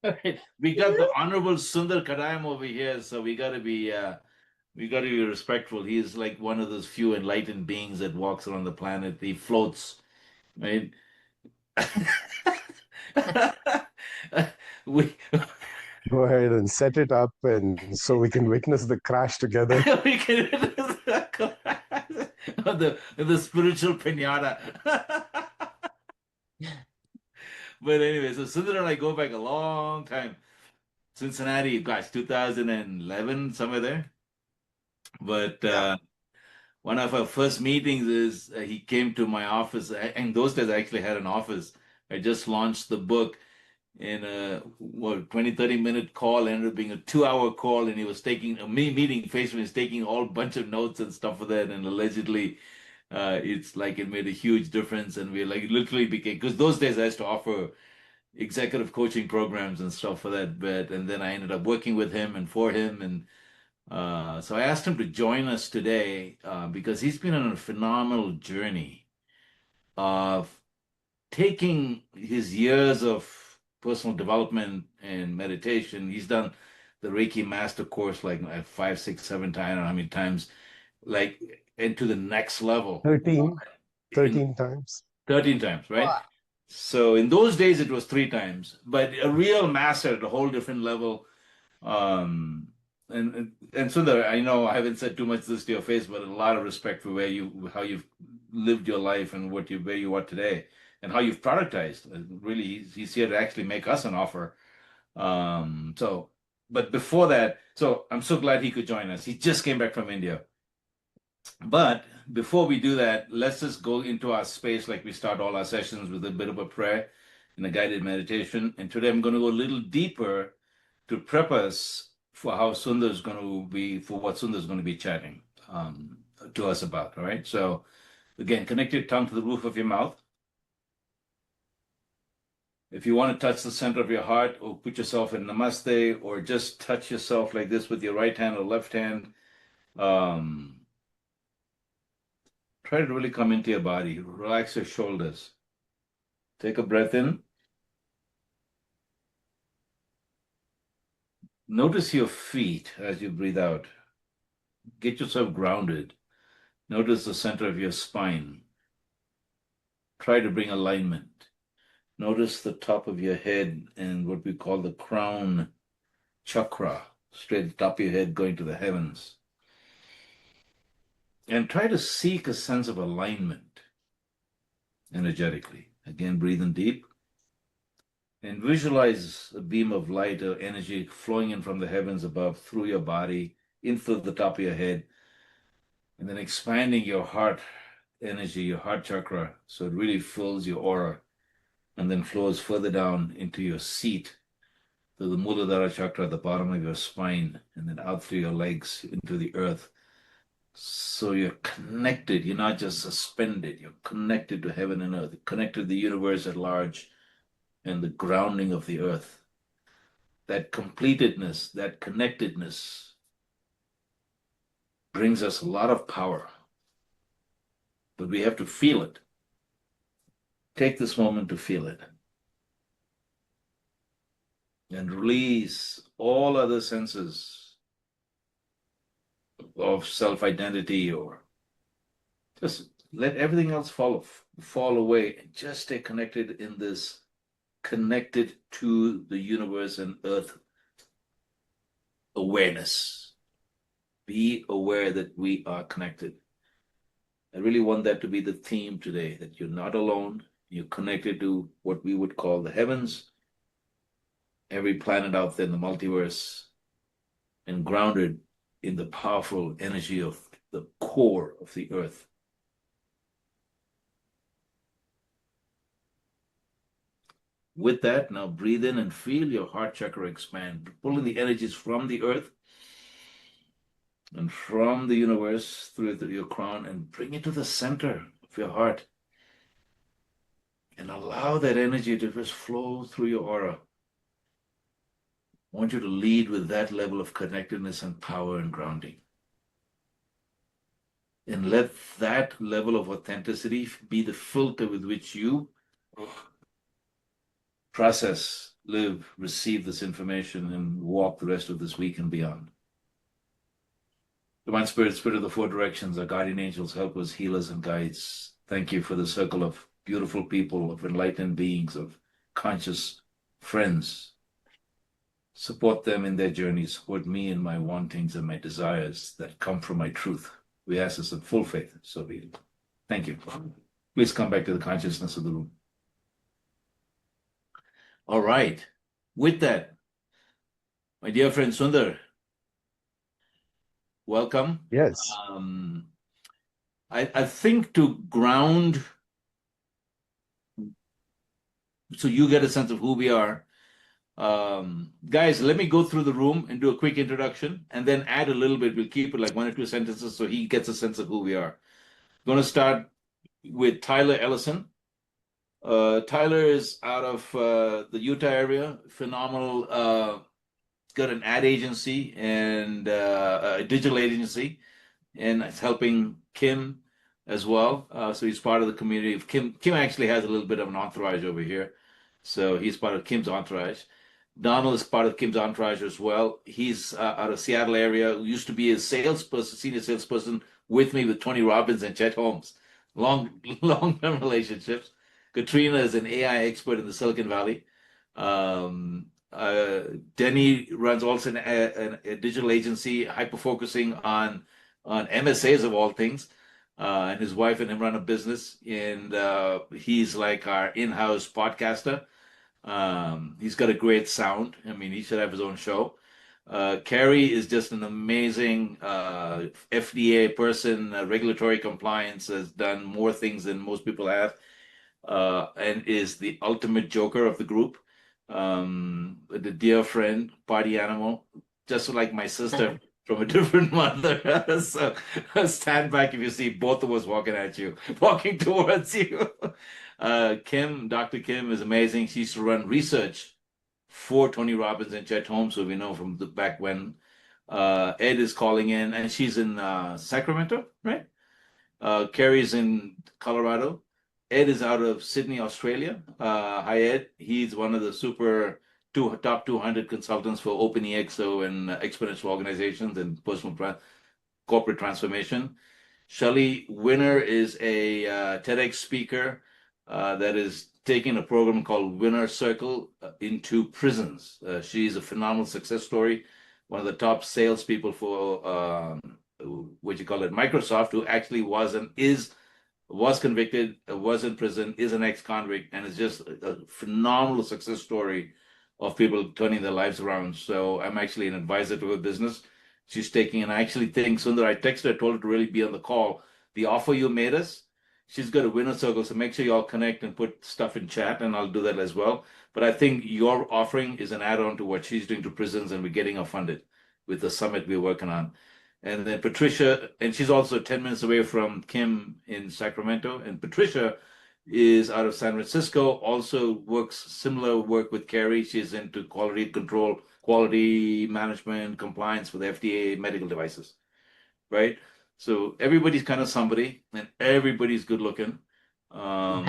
Right. We got the Honorable Sundar Kadayam over here, so we got to be respectful. He's like one of those few enlightened beings that walks around the planet. He floats, right? we Go ahead and set it up, and so we can witness the crash together. we can the spiritual pinata. But anyway, so Sundar and I go back a long time. Cincinnati, gosh, 2011, somewhere there. But Yeah. one of our first meetings is he came to my office. And those days I actually had an office. I just launched the book in a 20-30 minute call, ended up being a 2 hour call, and he was taking a meeting face to face, taking a whole bunch of notes and stuff for that. And allegedly, it's like it made a huge difference. And we like literally became, because those days I used to offer executive coaching programs and stuff for that bit. And then I ended up working with him and for him. And so I asked him to join us today because he's been on a phenomenal journey of taking his years of personal development and meditation. He's done the Reiki Master course like 5, 6, 7 times, I don't know how many times, like into the next level 13, in 13 times. 13 times, right? Wow. So in those days it was 3 times, but a real master at a whole different level. Um, and Sundar, I know I haven't said too much this to your face, but a lot of respect for how you've lived your life and where you are today, and how you've productized. Really, he's here to actually make us an offer. So, but before that, so I'm so glad he could join us. He just came back from India. But before we do that, let's just go into our space like we start all our sessions with a bit of a prayer and a guided meditation. And today I'm going to go a little deeper to prep us for how Sundar is going to be, for what Sundar is going to be chatting to us about. All right. So again, connect your tongue to the roof of your mouth. If you want to touch the center of your heart, or put yourself in Namaste, or just touch yourself like this with your right hand or left hand. Um, Try to really come into your body. Relax your shoulders. Take a breath in. Notice your feet as you breathe out. Get yourself grounded. Notice the center of your spine. Try to bring alignment. Notice the top of your head and what we call the crown chakra, straight at the top of your head going to the heavens. And try to seek a sense of alignment energetically. Again, breathe in deep. And visualize a beam of light or energy flowing in from the heavens above through your body, in through the top of your head, and then expanding your heart energy, your heart chakra, so it really fills your aura and then flows further down into your seat, to the Muladhara chakra at the bottom of your spine, and then out through your legs into the earth. So you're connected, you're not just suspended, you're connected to heaven and earth, connected to the universe at large and the grounding of the earth. That completedness, that connectedness brings us a lot of power, but we have to feel it. Take this moment to feel it. And release all other senses of self-identity, or just let everything else fall away and just stay connected in this, connected to the universe and earth awareness. Be aware that we are connected. I really want that to be the theme today, that you're not alone. You're connected to what we would call the heavens, every planet out there in the multiverse, and grounded in the powerful energy of the core of the earth. With that, now breathe in and feel your heart chakra expand, pulling the energies from the earth and from the universe through your crown, and bring it to the center of your heart. And allow that energy to just flow through your aura. I want you to lead with that level of connectedness and power and grounding. And let that level of authenticity be the filter with which you process live, receive this information, and walk the rest of this week and beyond. Divine Spirit, Spirit of the Four Directions, our guardian angels, helpers, healers, and guides. Thank you for the circle of beautiful people, of enlightened beings, of conscious friends. Support them in their journey. Support me in my wantings and my desires that come from my truth. We ask this in full faith. So be it. Thank you. Please come back to the consciousness of the room. All right. With that, my dear friend Sundar, welcome. Yes. I think to ground, so you get a sense of who we are. Guys, let me go through the room and do a quick introduction and then add a little bit. We'll keep it like 1 or 2 sentences so he gets a sense of who we are. I'm going to start with Tyler Ellison. Tyler is out of the Utah area, phenomenal. Got an ad agency and a digital agency, and it's helping Kim as well. So he's part of the community of Kim. Kim actually has a little bit of an entourage over here, so he's part of Kim's entourage. Donald is part of Kim's entourage as well. He's out of Seattle area. Used to be a salesperson, senior salesperson with me with Tony Robbins and Chet Holmes. Long-term relationships. Katrina is an AI expert in the Silicon Valley. Denny runs also a digital agency, hyper-focusing on MSAs of all things. And his wife and him run a business, and he's like our in-house podcaster. He's got a great sound. I mean, he should have his own show. Carrie is just an amazing FDA person, regulatory compliance, has done more things than most people have, and is the ultimate joker of the group. The dear friend, party animal, just like my sister from a different mother. So stand back if you see both of us walking towards you. Kim, Dr. Kim is amazing. She used to run research for Tony Robbins and Chet Holmes, who we know from the back when. Ed is calling in, and she's in Sacramento, right? Carrie's in Colorado. Ed is out of Sydney, Australia. Hi, Ed. He's one of the top 200 consultants for OpenEXO and exponential organizations and corporate transformation. Shelley Winner is a TEDx speaker that is taking a program called Winner Circle into prisons. She's a phenomenal success story. One of the top salespeople for Microsoft, who actually was convicted, was in prison, is an ex-convict, and is just a phenomenal success story of people turning their lives around. So I'm actually an advisor to her business. She's taking, and I actually think, Sundar, I texted her, told her to really be on the call. The offer you made us, she's got a winner circle, so make sure you all connect and put stuff in chat, and I'll do that as well. But I think your offering is an add-on to what she's doing to prisons, and we're getting her funded with the summit we're working on. And then Patricia, and she's also 10 minutes away from Kim in Sacramento. And Patricia is out of San Francisco, also works similar work with Carrie. She's into quality control, quality management, compliance with FDA medical devices, right? So everybody's kind of somebody, and everybody's good looking. So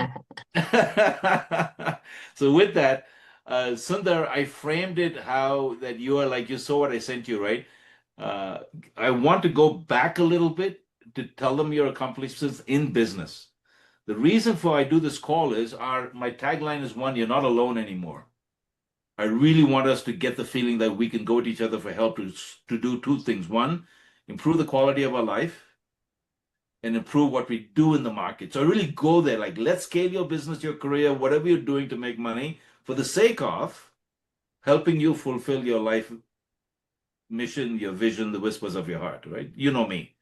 with that, Sundar, I framed it how that you are like, you saw what I sent you, right? I want to go back a little bit to tell them your accomplishments in business. The reason for I do this call is my tagline is one, you're not alone anymore. I really want us to get the feeling that we can go to each other for help to do 2 things. One, improve the quality of our life and improve what we do in the market. So I really go there, like, let's scale your business, your career, whatever you're doing to make money for the sake of helping you fulfill your life mission, your vision, the whispers of your heart, right? You know me.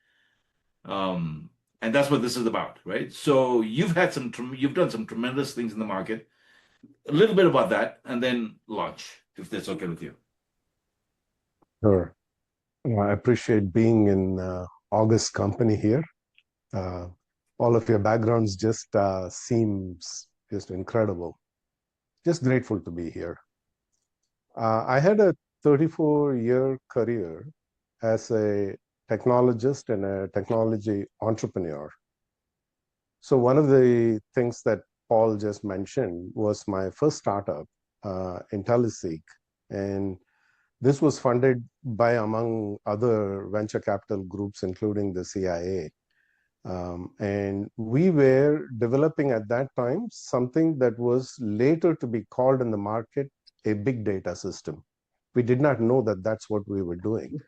And that's what this is about, right? So you've done some tremendous things in the market. A little bit about that, and then launch, if that's okay with you. Sure. I appreciate being in August's company here. All of your backgrounds just seems just incredible. Just grateful to be here. I had a 34-year career as a technologist and a technology entrepreneur. So one of the things that Paul just mentioned was my first startup. IntelliSeek. And this was funded by, among other venture capital groups, including the CIA. And we were developing at that time something that was later to be called in the market a big data system. We did not know that that's what we were doing.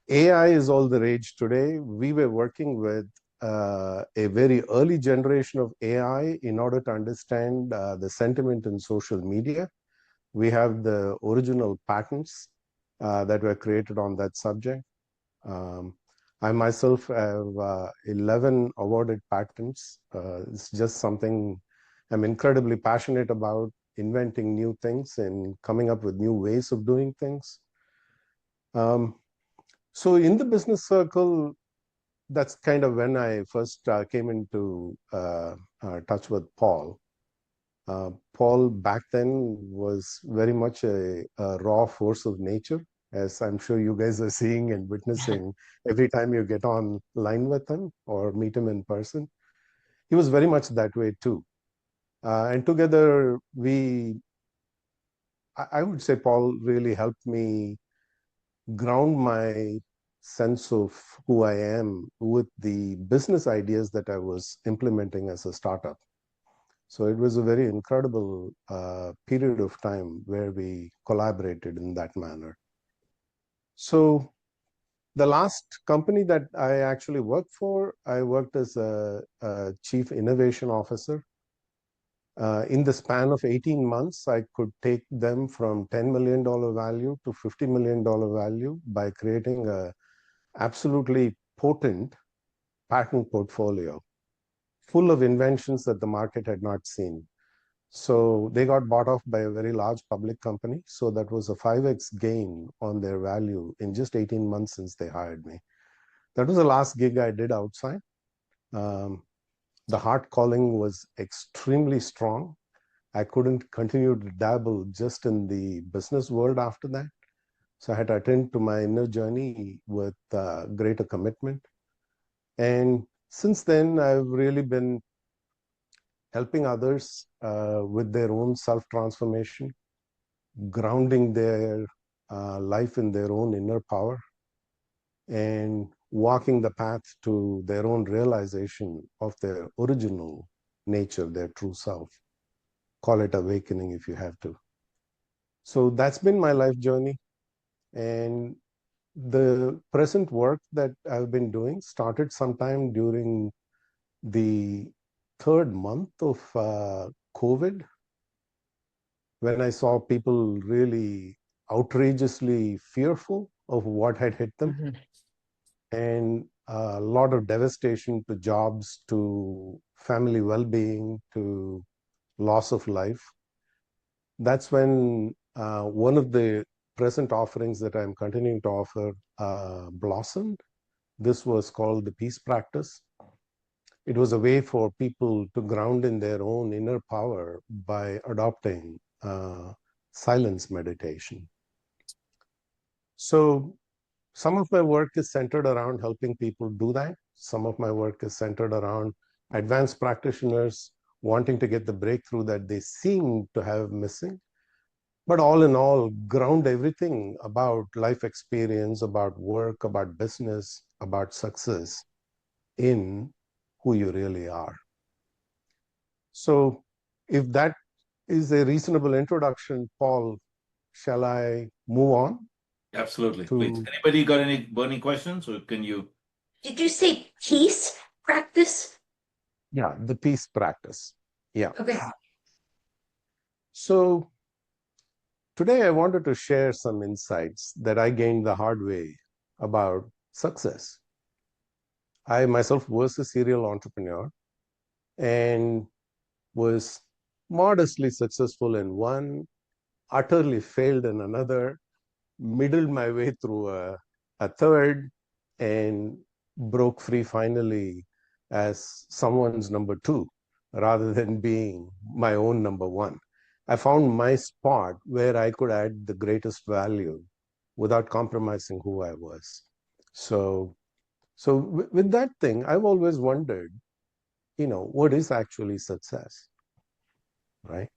AI is all the rage today. We were working with a very early generation of AI in order to understand the sentiment in social media. We have the original patents that were created on that subject. I myself have 11 awarded patents. It's just something I'm incredibly passionate about, inventing new things and coming up with new ways of doing things. So in the business circle, that's kind of when I first came into touch with Paul. Paul back then was very much a raw force of nature, as I'm sure you guys are seeing and witnessing every time you get online with him or meet him in person. He was very much that way too. And together I would say Paul really helped me ground my sense of who I am with the business ideas that I was implementing as a startup. So it was a very incredible period of time where we collaborated in that manner. So the last company that I actually worked for, I worked as a chief innovation officer. In the span of 18 months, I could take them from $10 million value to $50 million value by creating a absolutely potent patent portfolio full of inventions that the market had not seen. So they got bought off by a very large public company. So that was a 5x gain on their value in just 18 months since they hired me. That was the last gig I did outside. The heart calling was extremely strong. I couldn't continue to dabble just in the business world after that. So I had to attend to my inner journey with greater commitment. And since then, I've really been helping others with their own self-transformation, grounding their life in their own inner power, and walking the path to their own realization of their original nature, their true self. Call it awakening if you have to. So that's been my life journey. And the present work that I've been doing started sometime during the third month of COVID, when I saw people really outrageously fearful of what had hit them, and a lot of devastation to jobs, to family well-being, to loss of life. That's when one of the present offerings that I'm continuing to offer blossomed. This was called the Peace Practice. It was a way for people to ground in their own inner power by adopting silence meditation. So some of my work is centered around helping people do that. Some of my work is centered around advanced practitioners wanting to get the breakthrough that they seem to have missing. But all in all, ground everything about life experience, about work, about business, about success in who you really are. So if that is a reasonable introduction, Paul, shall I move on? Absolutely. Please. Anybody got any burning questions, or can you? Did you say peace practice? Yeah, the peace practice. Yeah. Okay. So today I wanted to share some insights that I gained the hard way about success. I myself was a serial entrepreneur and was modestly successful in one, utterly failed in another, middled my way through a third, and broke free finally as someone's number two rather than being my own number one. I found my spot where I could add the greatest value without compromising who I was. So with that thing, I've always wondered, what is actually success, right?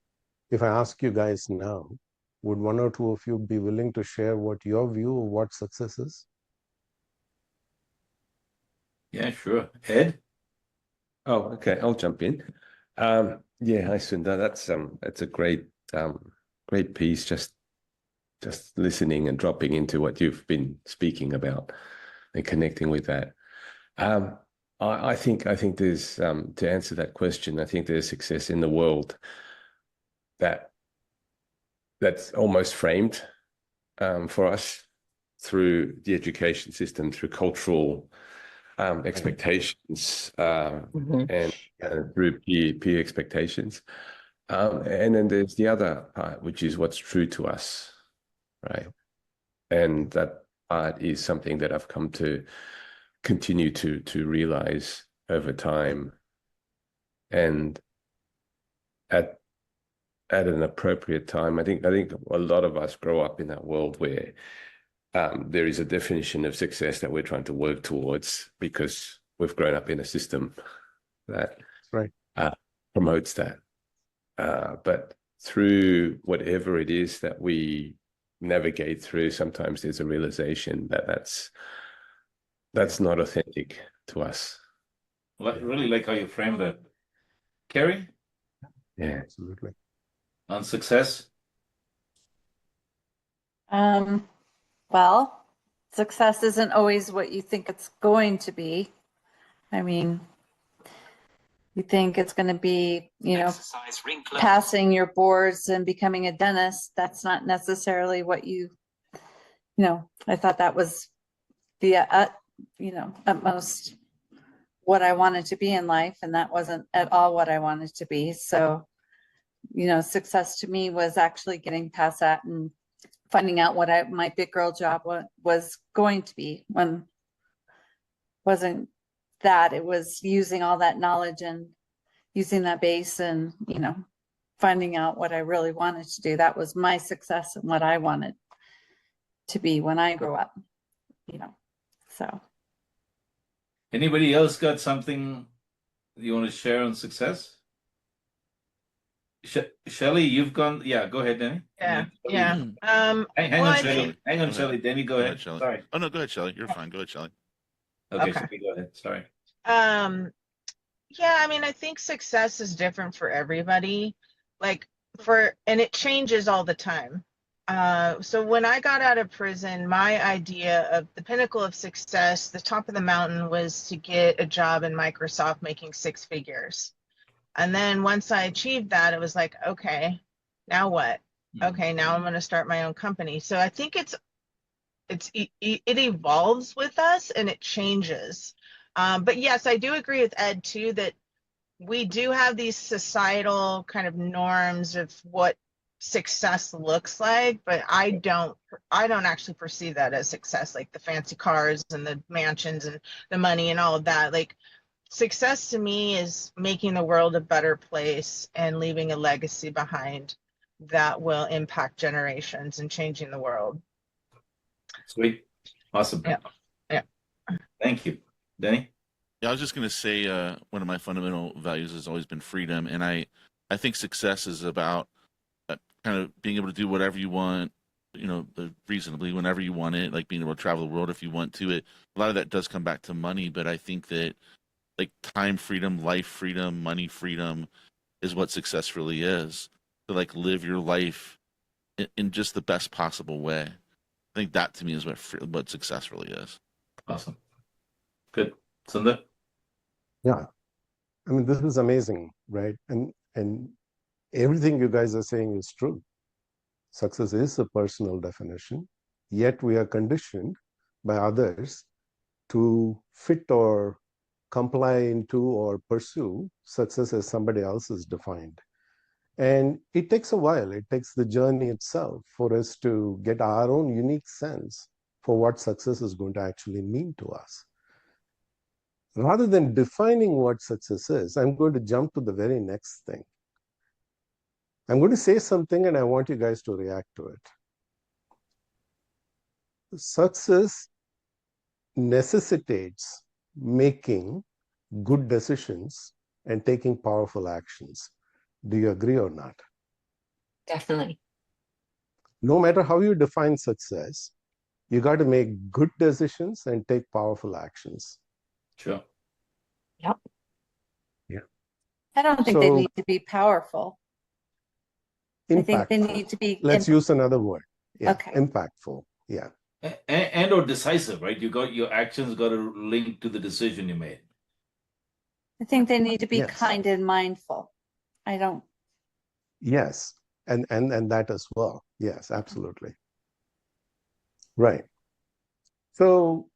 if I ask you guys now, would one or two of you be willing to share what your view of what success is? Yeah, sure. Ed? Oh, okay. I'll jump in. Yeah, hi Sundar. That's a great piece. Just listening and dropping into what you've been speaking about and connecting with that. I think there's to answer that question, I think there's success in the world that's almost framed for us through the education system, through cultural expectations, and through peer expectations. And then there's the other part, which is what's true to us, right? And that part is something that I've come to continue to realize over time. And at an appropriate time, I think a lot of us grow up in that world where there is a definition of success that we're trying to work towards because we've grown up in a system that promotes that. But through whatever it is that we navigate through, sometimes there's a realization that that's not authentic to us. I really like how you framed that. Kerry? Yeah, absolutely. On success? Well, success isn't always what you think it's going to be. I mean, you think it's going to be, passing your boards and becoming a dentist. That's not necessarily what I thought that was the, utmost what I wanted to be in life. And that wasn't at all what I wanted to be. So, success to me was actually getting past that and finding out what my big girl job was going to be. When wasn't that, it was using all that knowledge and using that base and, finding out what I really wanted to do. That was my success and what I wanted to be when I grew up, so. Anybody else got something you want to share on success? Shelley, you've gone. Yeah, go ahead, Danny. Yeah. Hang on, Shelley. Hang on, Shelley. Danny, go ahead. Shelley. Sorry. Oh no, go ahead, Shelley. You're fine. Go ahead, Shelley. Okay, Okay. Shelley, go ahead. Sorry. Yeah, I mean, I think success is different for everybody. And it changes all the time. So when I got out of prison, my idea of the pinnacle of success, the top of the mountain, was to get a job in Microsoft making 6 figures. And then once I achieved that, it was like, okay, now what? Okay, now I'm going to start my own company. So I think it evolves with us and it changes. But yes, I do agree with Ed too, that we do have these societal kind of norms of what success looks like, but I don't actually perceive that as success, like the fancy cars and the mansions and the money and all of that. Like, success to me is making the world a better place and leaving a legacy behind that will impact generations and changing the world. Sweet. Awesome. Yeah. Thank you. Danny? Yeah, I was just going to say one of my fundamental values has always been freedom. And I think success is about kind of being able to do whatever you want, reasonably whenever you want it, like being able to travel the world if you want to. A lot of that does come back to money, but I think that like time freedom, life freedom, money freedom is what success really is. To like live your life in just the best possible way. I think that to me is what success really is. Awesome. Good. Sundar? Yeah. I mean, this is amazing, right? And everything you guys are saying is true. Success is a personal definition, yet we are conditioned by others to fit or comply into or pursue success as somebody else's defined. And it takes a while. It takes the journey itself for us to get our own unique sense for what success is going to actually mean to us. Rather than defining what success is, I'm going to jump to the very next thing. I'm going to say something and I want you guys to react to it. Success necessitates making good decisions and taking powerful actions. Do you agree or not? Definitely. No matter how you define success, you got to make good decisions and take powerful actions. Sure. Yep. Yeah. I don't think they So need to be powerful. I think they impactful. need to be. Let's use another word. Yeah. Okay. Impactful. Yeah. And or decisive, right? Your actions got to link to the decision you made. I think they need to be Yes. kind and mindful. I don't. Yes. And that as well. Yes, absolutely. Right. So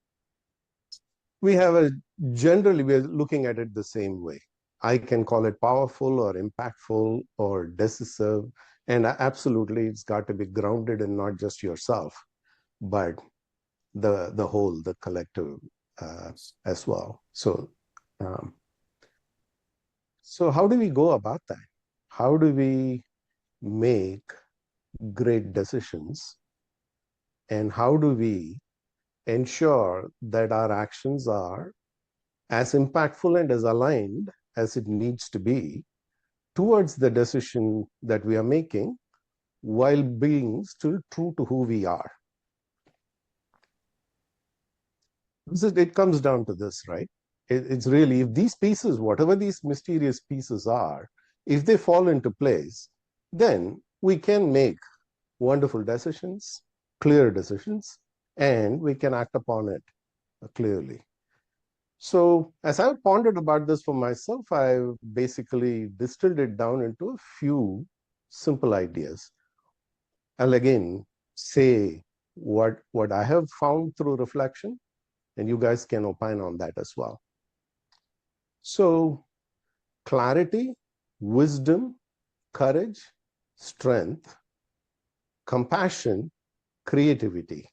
generally we're looking at it the same way. I can call it powerful or impactful or decisive. And absolutely, it's got to be grounded in not just yourself, but the whole, the collective as well. So how do we go about that? How do we make great decisions? And how do we ensure that our actions are as impactful and as aligned as it needs to be towards the decision that we are making, while being still true to who we are? It comes down to this, right? It's really, if these pieces, whatever these mysterious pieces are, if they fall into place, then we can make wonderful decisions, clear decisions, and we can act upon it clearly. So as I've pondered about this for myself, I've basically distilled it down into a few simple ideas. I'll again say what I have found through reflection, and you guys can opine on that as well. So clarity, wisdom, courage, strength, compassion, creativity.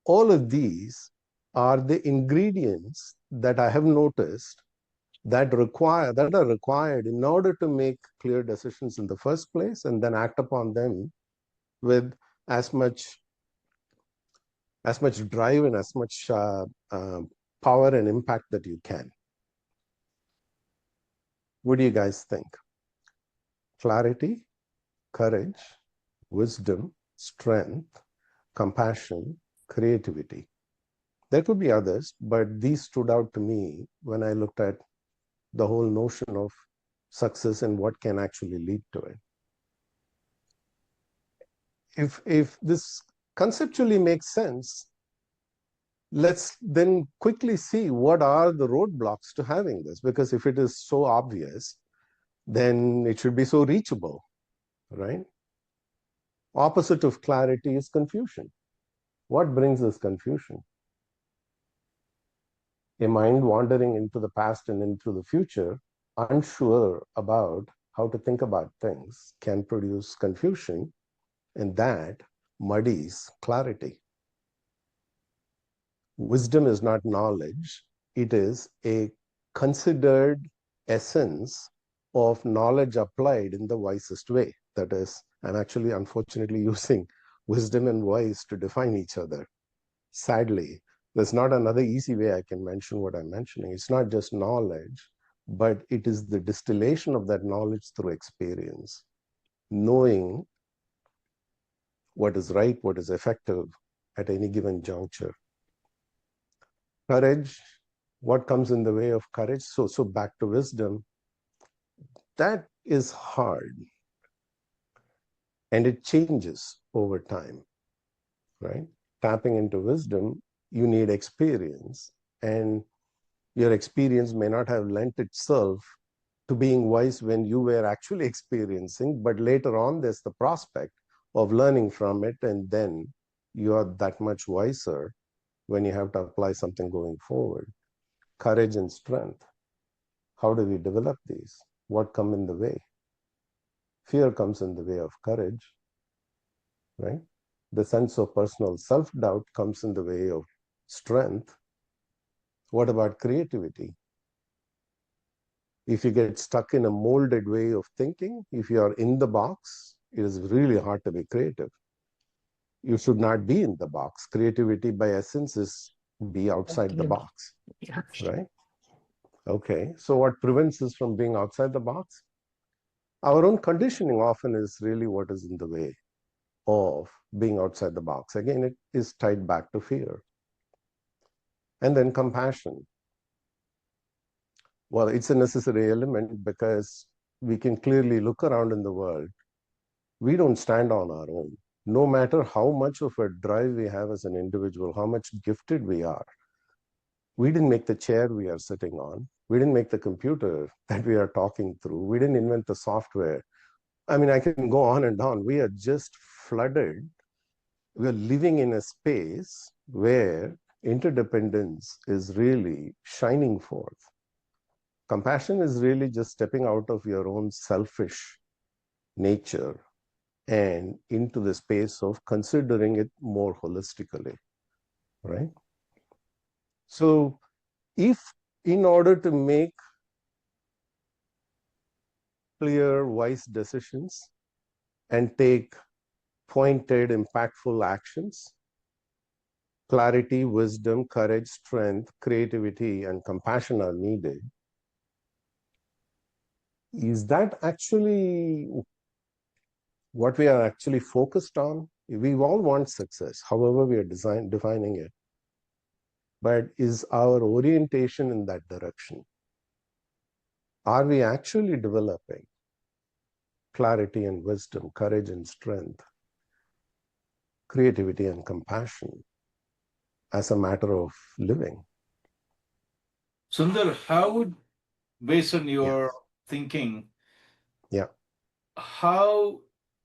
All of these are the ingredients that I have noticed that are required in order to make clear decisions in the first place, and then act upon them with as much drive and as much power and impact that you can. What do you guys think? Clarity, courage, wisdom, strength, compassion, creativity. There could be others, but these stood out to me when I looked at the whole notion of success and what can actually lead to it. If this conceptually makes sense, let's then quickly see what are the roadblocks to having this, because if it is so obvious, then it should be so reachable, right? Opposite of clarity is confusion. What brings us confusion? A mind wandering into the past and into the future, unsure about how to think about things, can produce confusion, and that muddies clarity. Wisdom is not knowledge. It is a considered essence of knowledge applied in the wisest way. That is, I'm actually unfortunately using wisdom and wise to define each other. Sadly, there's not another easy way I can mention what I'm mentioning. It's not just knowledge, but it is the distillation of that knowledge through experience, knowing what is right, what is effective at any given juncture. Courage, what comes in the way of courage? So back to wisdom, that is hard. And it changes over time, right? Tapping into wisdom, you need experience. And your experience may not have lent itself to being wise when you were actually experiencing, but later on, there's the prospect of learning from it. And then you are that much wiser when you have to apply something going forward. Courage and strength. How do we develop these? What come in the way? Fear comes in the way of courage, right? The sense of personal self-doubt comes in the way of strength. What about creativity? If you get stuck in a molded way of thinking, if you are in the box, it is really hard to be creative. You should not be in the box. Creativity by essence is be outside the box, Yeah. right? Okay, so what prevents us from being outside the box? Our own conditioning often is really what is in the way of being outside the box. Again, it is tied back to fear. And then compassion. Well, it's a necessary element because we can clearly look around in the world. We don't stand on our own. No matter how much of a drive we have as an individual, how much gifted we are, we didn't make the chair we are sitting on. We didn't make the computer that we are talking through. We didn't invent the software. I mean, I can go on and on. We are just flooded. We are living in a space where interdependence is really shining forth. Compassion is really just stepping out of your own selfish nature and into the space of considering it more holistically, right? So if in order to make clear, wise decisions and take pointed, impactful actions, clarity, wisdom, courage, strength, creativity, and compassion are needed, is that actually what we are actually focused on? We all want success, however we are defining it. But is our orientation in that direction? Are we actually developing clarity and wisdom, courage and strength, creativity and compassion as a matter of living? Sundar, how would, based on your thinking, how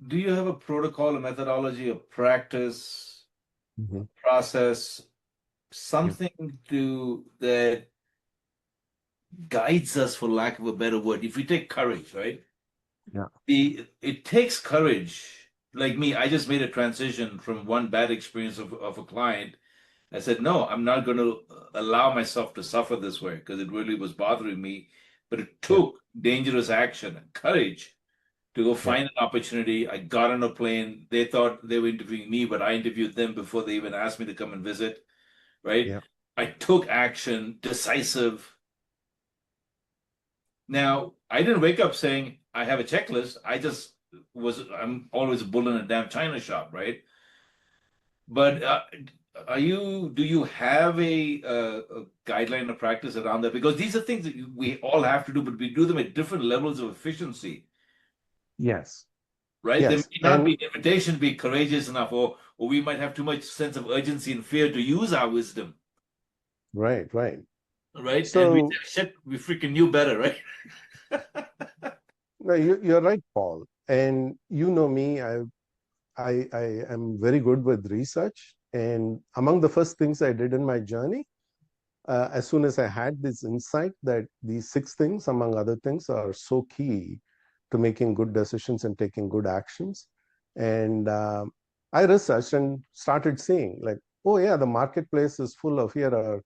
do you have a protocol, a methodology, a practice, process, something to that guides us, for lack of a better word? If we take courage, right? It takes courage. Like me, I just made a transition from one bad experience of a client. I said, no, I'm not going to allow myself to suffer this way because it really was bothering me. But it took dangerous action and courage to go find an opportunity. I got on a plane. They thought they were interviewing me, but I interviewed them before they even asked me to come and visit, right? I took action, decisive. Now, I didn't wake up saying, I have a checklist. I'm always a bull in a damn china shop, right? But do you have a guideline of practice around that? Because these are things that we all have to do, but we do them at different levels of efficiency. Yes. Right? There may not be an invitation to be courageous enough, or we might have too much sense of urgency and fear to use our wisdom. Right. So, and we said, shit, we freaking knew better, right? No, you're right, Paul. And you know me, I am very good with research. And among the first things I did in my journey, as soon as I had this insight that these 6 things, among other things, are so key to making good decisions and taking good actions. And I researched and started seeing like, oh yeah, the marketplace is full of, here are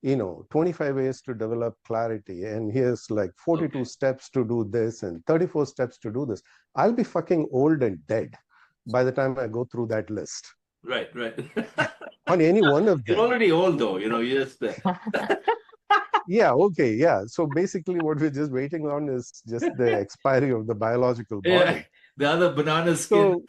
25 ways to develop clarity, and here's like 42 steps to do this and 34 steps to do this. I'll be fucking old and dead by the time I go through that list. Right. On any one of them. You're already old though, you just... So basically what we're just waiting on is just the expiry of the biological body. The other banana skin.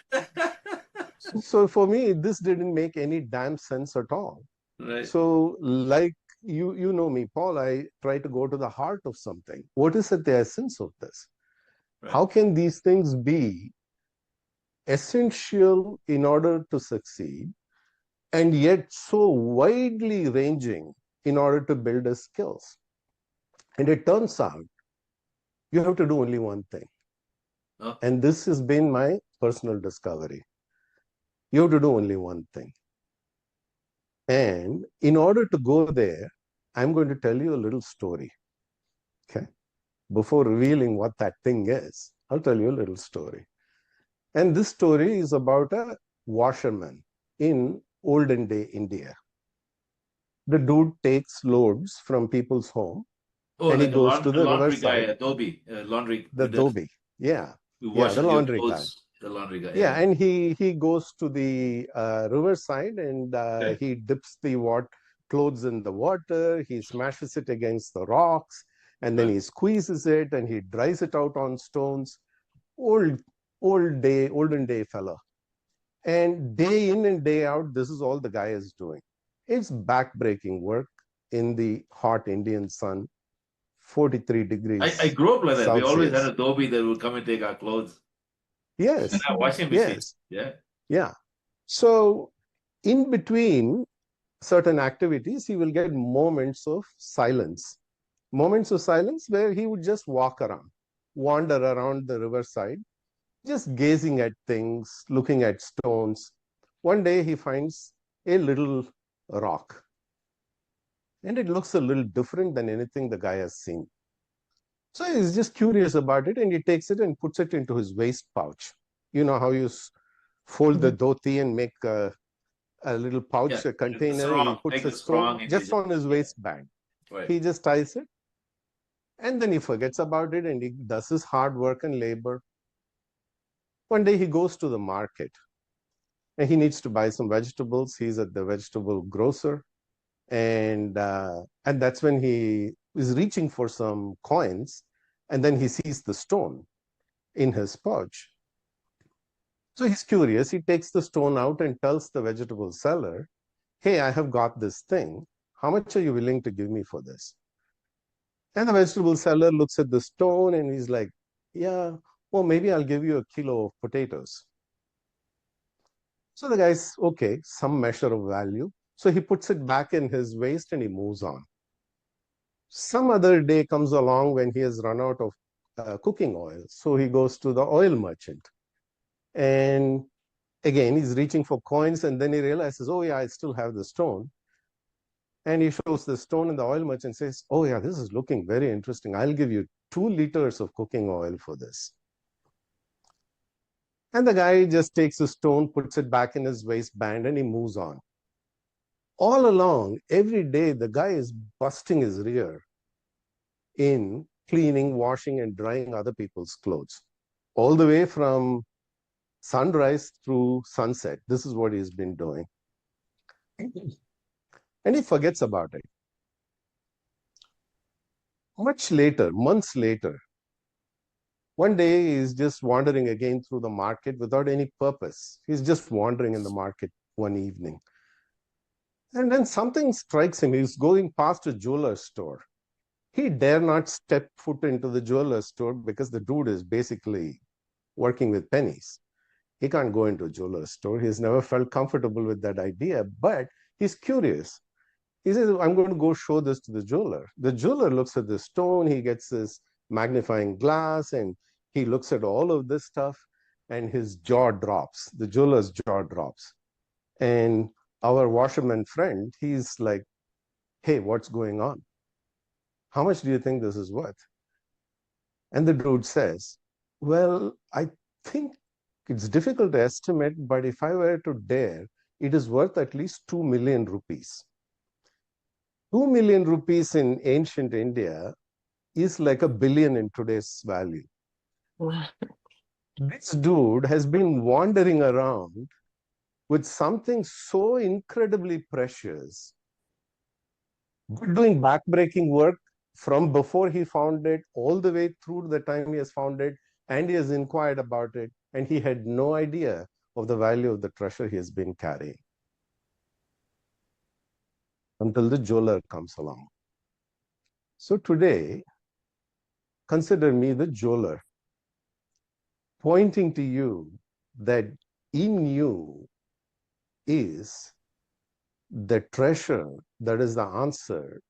So for me, this didn't make any damn sense at all. Right. So like, you know me, Paul, I try to go to the heart of something. What is at the essence of this? Right. How can these things be essential in order to succeed and yet so widely ranging in order to build the skills? And it turns out you have to do only one thing. And this has been my personal discovery. You have to do only one thing. And in order to go there, I'm going to tell you a little story. Okay. Before revealing what that thing is, I'll tell you a little story. And this story is about a washerman in olden day India. The dude takes loads from people's home. And he goes to the riverside. Laundry. The dhobi. The laundry guy. The laundry guy. Yeah, and he goes to the riverside and he dips the clothes in the water. He smashes it against the rocks, and then he squeezes it and he dries it out on stones. olden day fellow. And day in and day out, this is all the guy is doing. It's backbreaking work in the hot Indian sun, 43 degrees. I grew up like that. We always had Celsius. a dhobi that would come and take our clothes. Yes. Yeah, washing machine. Yes. Yeah. Yeah. So in between certain activities, he will get moments of silence. Moments of silence where he would just walk around, wander around the riverside, just gazing at things, looking at stones. One day he finds a little rock, and it looks a little different than anything the guy has seen. So he's just curious about it, and he takes it and puts it into his waist pouch. You know how you fold the dhoti and make a little pouch, Yeah, a container, strong, and he puts make a it strong, stone and just on his waistband. Right. He just ties it, and then he forgets about it, and he does his hard work and labor. One day he goes to the market, and he needs to buy some vegetables. He's at the vegetable grocer, and that's when he is reaching for some coins, and then he sees the stone in his pouch. So he's curious. He takes the stone out and tells the vegetable seller, "Hey, I have got this thing. How much are you willing to give me for this?" And the vegetable seller looks at the stone and he's like, "Yeah, well, maybe I'll give you a kilo of potatoes." So the guy's, okay, some measure of value. So he puts it back in his waist and he moves on. Some other day comes along when he has run out of cooking oil. So he goes to the oil merchant. And again, he's reaching for coins, and then he realizes, oh yeah, I still have the stone. And he shows the stone, and the oil merchant says, oh yeah, this is looking very interesting. I'll give you 2 liters of cooking oil for this. And the guy just takes the stone, puts it back in his waistband, and he moves on. All along, every day, the guy is busting his rear in cleaning, washing, and drying other people's clothes, all the way from sunrise through sunset. This is what he's been doing. And he forgets about it. Much later, months later, one day he's just wandering again through the market without any purpose. He's just wandering in the market one evening. And then something strikes him. He's going past a jeweler's store. He dare not step foot into the jeweler's store because the dude is basically working with pennies. He can't go into a jeweler's store. He's never felt comfortable with that idea, but he's curious. He says, I'm going to go show this to the jeweler. The jeweler looks at the stone. He gets this magnifying glass and he looks at all of this stuff and his jaw drops. The jeweler's jaw drops. And our washerman friend, he's like, hey, what's going on? How much do you think this is worth? And the dude says, well, I think it's difficult to estimate, but if I were to dare, it is worth at least 2 million rupees. 2 million rupees in ancient India is like $1 billion in today's value. Wow. This dude has been wandering around with something so incredibly precious, doing backbreaking work from before he found it all the way through the time he has found it, and he has inquired about it, and he had no idea of the value of the treasure he has been carrying until the jeweler comes along. So today, consider me the jeweler, pointing to you that in you is the treasure that is the answer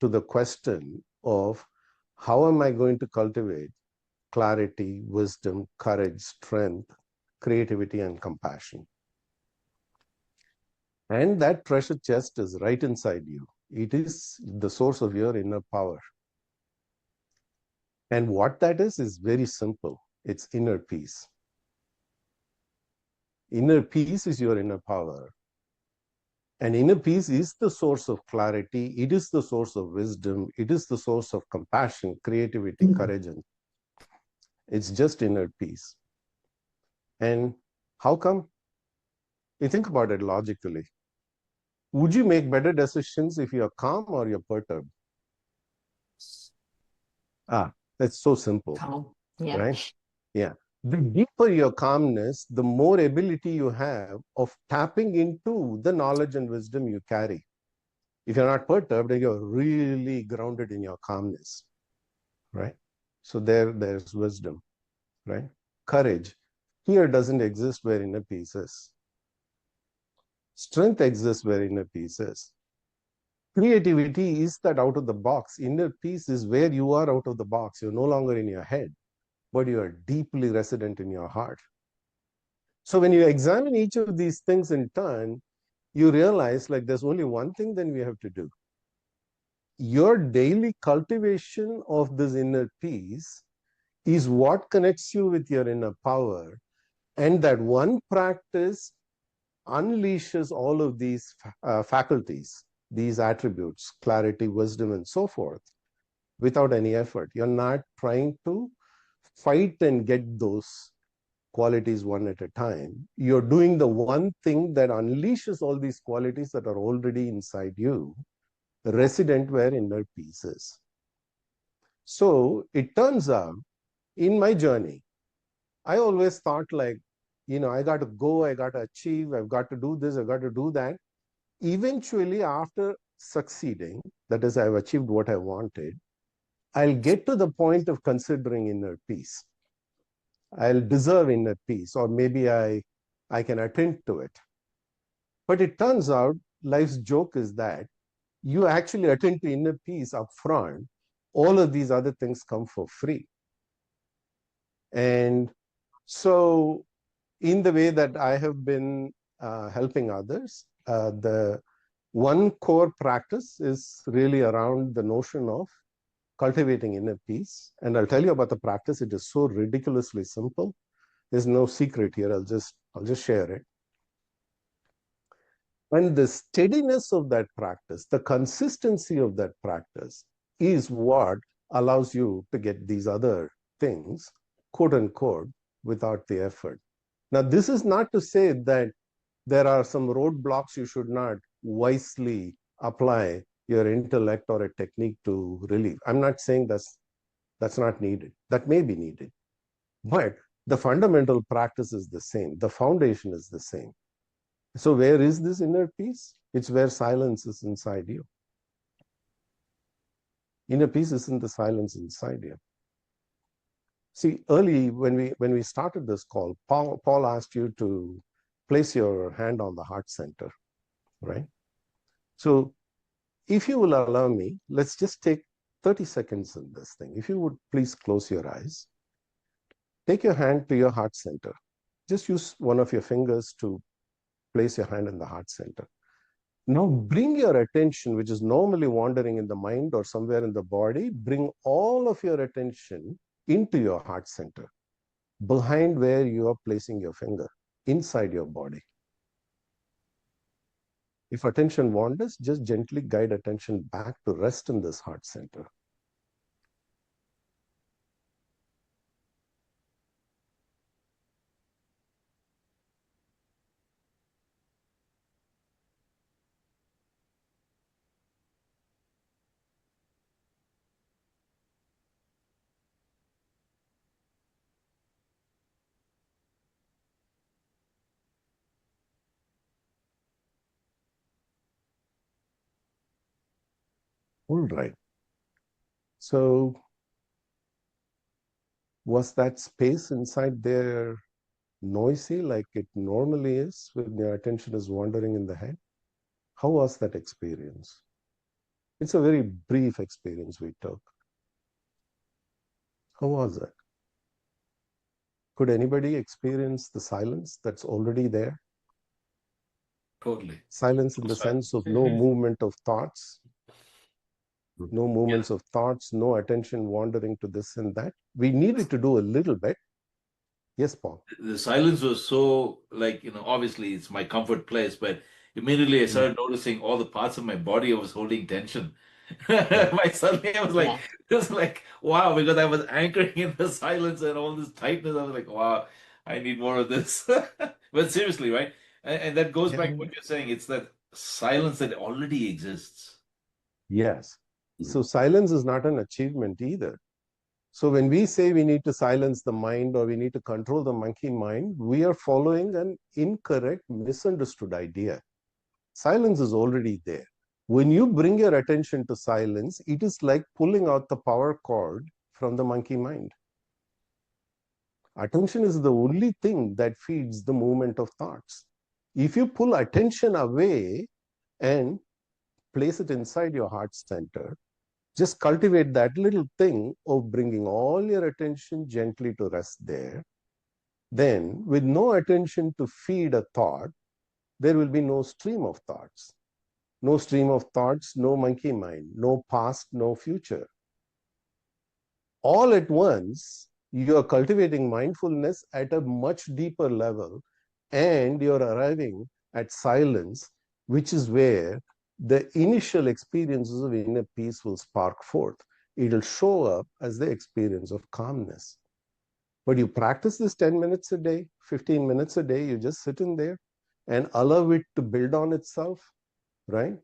to the question of how am I going to cultivate clarity, wisdom, courage, strength, creativity, and compassion. And that treasure chest is right inside you. It is the source of your inner power. And what that is very simple. It's inner peace. Inner peace is your inner power. And inner peace is the source of clarity. It is the source of wisdom. It is the source of compassion, creativity, courage. And it's just inner peace. And how come? You think about it logically. Would you make better decisions if you're calm or you're perturbed? That's so simple. Calm. Yeah. Right? Yeah. The deeper your calmness, the more ability you have of tapping into the knowledge and wisdom you carry. If you're not perturbed, then you're really grounded in your calmness, right? So there's wisdom, right? Courage. Fear doesn't exist where inner peace is. Strength exists where inner peace is. Creativity is that out of the box. Inner peace is where you are out of the box. You're no longer in your head, but you are deeply resident in your heart. So when you examine each of these things in turn, you realize like there's only one thing then we have to do. Your daily cultivation of this inner peace is what connects you with your inner power. And that one practice unleashes all of these faculties, these attributes, clarity, wisdom, and so forth, without any effort. You're not trying to fight and get those qualities one at a time. You're doing the one thing that unleashes all these qualities that are already inside you, resident where inner peace is. So it turns out in my journey, I always thought like, I got to go, I got to achieve, I've got to do this, I've got to do that. Eventually, after succeeding, that is, I've achieved what I wanted, I'll get to the point of considering inner peace. I'll deserve inner peace, or maybe I can attend to it. But it turns out life's joke is that you actually attend to inner peace up front. All of these other things come for free. And so in the way that I have been helping others, the one core practice is really around the notion of cultivating inner peace. And I'll tell you about the practice. It is so ridiculously simple. There's no secret here. I'll just share it. And the steadiness of that practice, the consistency of that practice is what allows you to get these other things, quote unquote, without the effort. Now, this is not to say that there are some roadblocks you should not wisely apply your intellect or a technique to relieve. I'm not saying that's not needed. That may be needed. But the fundamental practice is the same. The foundation is the same. So where is this inner peace? It's where silence is inside you. Inner peace is in the silence inside you. See, early when we started this call, Paul asked you to place your hand on the heart center, right? So if you will allow me, let's just take 30 seconds in this thing. If you would please close your eyes. Take your hand to your heart center. Just use one of your fingers to place your hand in the heart center. Now bring your attention, which is normally wandering in the mind or somewhere in the body, bring all of your attention into your heart center, behind where you are placing your finger, inside your body. If attention wanders, just gently guide attention back to rest in this heart center. All right. So was that space inside there noisy like it normally is when your attention is wandering in the head? How was that experience? It's a very brief experience we took. How was it? Could anybody experience the silence that's already there? Totally. Silence in the sense of no movement of thoughts, no movements of thoughts, no attention wandering to this and that. We needed to do a little bit. Yes, Paul. The silence was so obviously it's my comfort place, but immediately I started noticing all the parts of my body I was holding tension. Suddenly I was just like, wow, because I was anchoring in the silence and all this tightness. I was like, wow, I need more of this. But seriously, right? And that goes back to what you're saying. It's that silence that already exists. Yes. So silence is not an achievement either. So when we say we need to silence the mind or we need to control the monkey mind, we are following an incorrect, misunderstood idea. Silence is already there. When you bring your attention to silence, it is like pulling out the power cord from the monkey mind. Attention is the only thing that feeds the movement of thoughts. If you pull attention away and place it inside your heart center, just cultivate that little thing of bringing all your attention gently to rest there. Then, with no attention to feed a thought, there will be no stream of thoughts. No stream of thoughts, no monkey mind, no past, no future. All at once, you are cultivating mindfulness at a much deeper level, and you're arriving at silence, which is where the initial experiences of inner peace will spark forth. It'll show up as the experience of calmness. But you practice this 10 minutes a day, 15 minutes a day, you just sit in there and allow it to build on itself, right?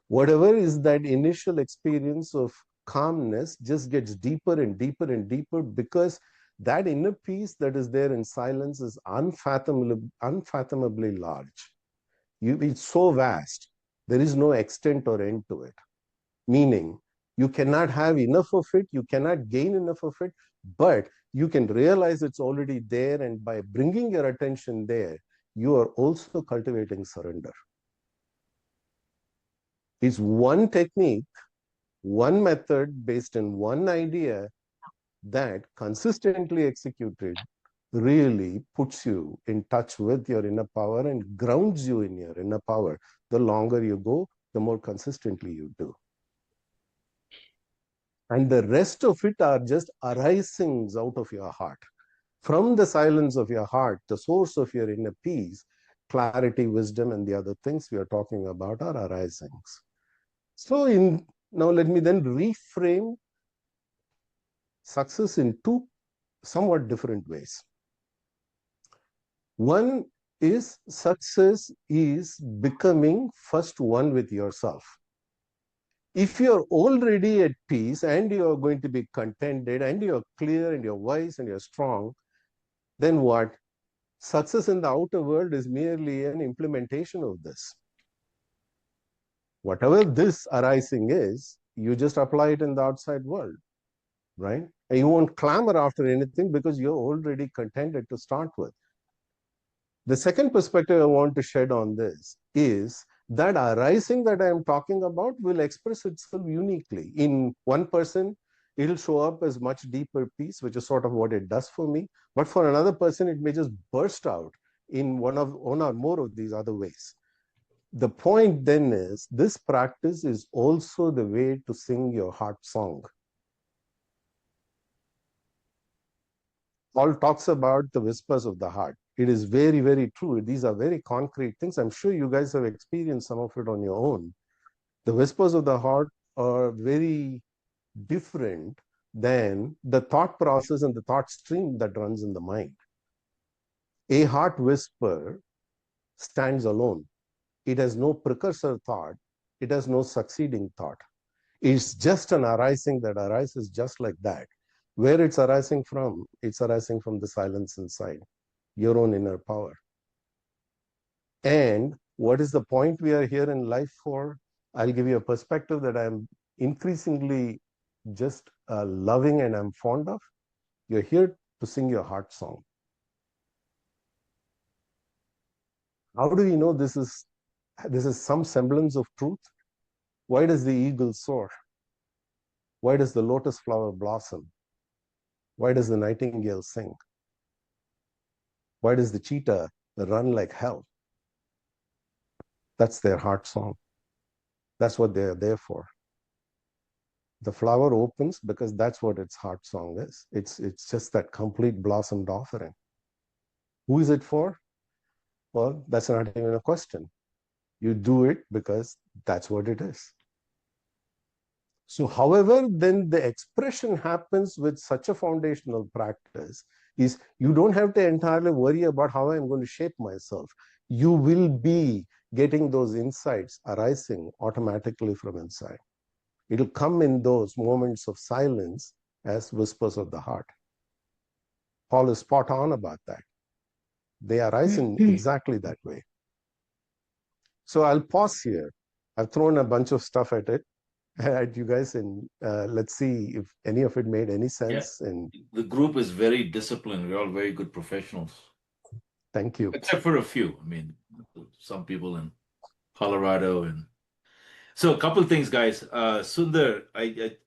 Whatever is that initial experience of calmness just gets deeper and deeper and deeper, because that inner peace that is there in silence is unfathomably large. It's so vast. There is no extent or end to it. Meaning, you cannot have enough of it, you cannot gain enough of it, but you can realize it's already there, and by bringing your attention there, you are also cultivating surrender. It's one technique, one method based on one idea that consistently executed really puts you in touch with your inner power and grounds you in your inner power. The longer you go, the more consistently you do. And the rest of it are just arisings out of your heart. From the silence of your heart, the source of your inner peace, clarity, wisdom, and the other things we are talking about are arisings. So now let me then reframe success in two somewhat different ways. One is success is becoming first one with yourself. If you're already at peace and you're going to be contented and you're clear and you're wise and you're strong, then what? Success in the outer world is merely an implementation of this. Whatever this arising is, you just apply it in the outside world, right? And you won't clamor after anything because you're already contented to start with. The second perspective I want to shed on this is that arising that I am talking about will express itself uniquely. In one person, it'll show up as much deeper peace, which is sort of what it does for me. But for another person, it may just burst out in one or more of these other ways. The point then is, this practice is also the way to sing your heart song. Paul talks about the whispers of the heart. It is very, very true. These are very concrete things. I'm sure you guys have experienced some of it on your own. The whispers of the heart are very different than the thought process and the thought stream that runs in the mind. A heart whisper stands alone. It has no precursor thought. It has no succeeding thought. It's just an arising that arises just like that. Where it's arising from the silence inside, your own inner power. And what is the point we are here in life for? I'll give you a perspective that I'm increasingly just loving and I'm fond of. You're here to sing your heart song. How do you know this is some semblance of truth? Why does the eagle soar? Why does the lotus flower blossom? Why does the nightingale sing? Why does the cheetah run like hell? That's their heart song. That's what they're there for. The flower opens because that's what its heart song is. It's just that complete blossomed offering. Who is it for? Well, that's not even a question. You do it because that's what it is. So, however, then the expression happens with such a foundational practice is you don't have to entirely worry about how I'm going to shape myself. You will be getting those insights arising automatically from inside. It'll come in those moments of silence as whispers of the heart. Paul is spot on about that. They arise in exactly that way. So I'll pause here. I've thrown a bunch of stuff at you guys, and let's see if any of it made any sense. Yeah. And the group is very disciplined. We're all very good professionals. thank you. Except for a few. I mean, some people in Colorado. And so a couple of things, guys. Sundar,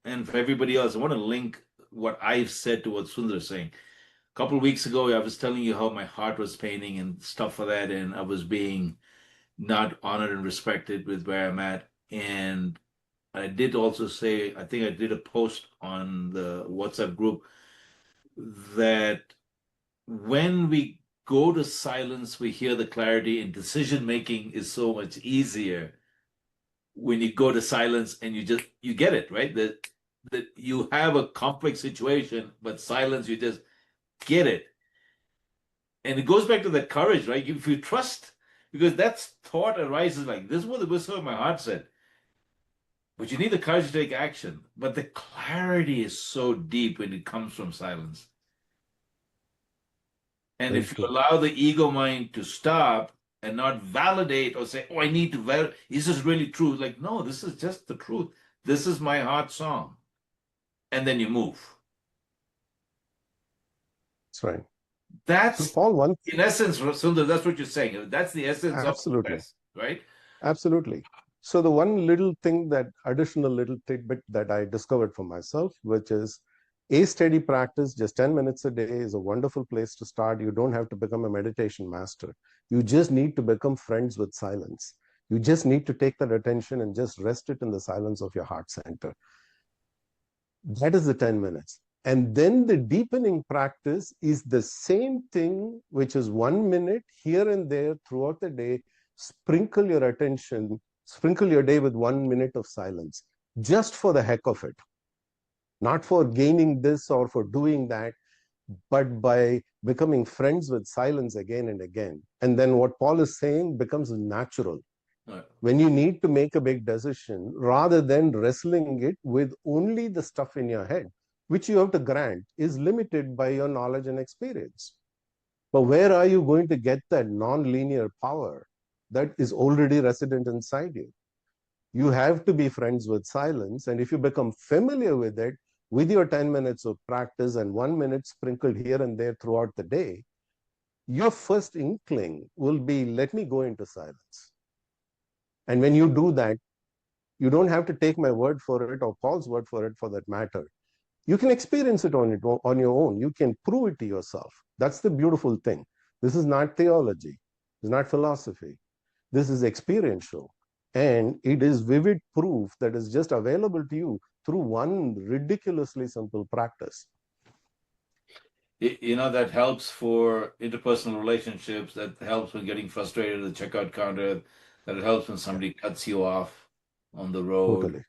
and for everybody else, I want to link what I've said to what Sundar is saying. A couple of weeks ago, I was telling you how my heart was paining and stuff for that, and I was being not honored and respected with where I'm at. And I did also say, I think I did a post on the WhatsApp group that when we go to silence, we hear the clarity, and decision making is so much easier when you go to silence and you get it, right? That you have a complex situation, but silence, you just get it. And it goes back to that courage, right? If you trust, because that thought arises like, this is what the whisper of my heart said. But you need the courage to take action. But the clarity is so deep when it comes from silence. And Very if you true. allow the ego mind to stop and not validate or say, oh, I need to validate, is this really true? Like, no, this is just the truth. This is my heart song. And then you move. That's right. That's, so Paul, in essence, Sundar, that's what you're saying. That's the essence absolutely. of success, right? Absolutely. So the one little thing, that additional little tidbit that I discovered for myself, which is a steady practice, just 10 minutes a day is a wonderful place to start. You don't have to become a meditation master. You just need to become friends with silence. You just need to take that attention and just rest it in the silence of your heart center. That is the 10 minutes. And then the deepening practice is the same thing, which is 1 minute here and there throughout the day. Sprinkle your attention, sprinkle your day with 1 minute of silence, just for the heck of it. Not for gaining this or for doing that, but by becoming friends with silence again and again. And then what Paul is saying becomes natural. Right. When you need to make a big decision, rather than wrestling it with only the stuff in your head, which you have to grant is limited by your knowledge and experience. But where are you going to get that non-linear power that is already resident inside you? You have to be friends with silence. And if you become familiar with it, with your 10 minutes of practice and 1 minute sprinkled here and there throughout the day, your first inkling will be, let me go into silence. And when you do that, you don't have to take my word for it or Paul's word for it for that matter. You can experience it on your own. You can prove it to yourself. That's the beautiful thing. This is not theology. It's not philosophy. This is experiential. And it is vivid proof that is just available to you through one ridiculously simple practice. You know, that helps for interpersonal relationships. That helps when getting frustrated at the checkout counter. That helps when somebody cuts you off on the road. Totally.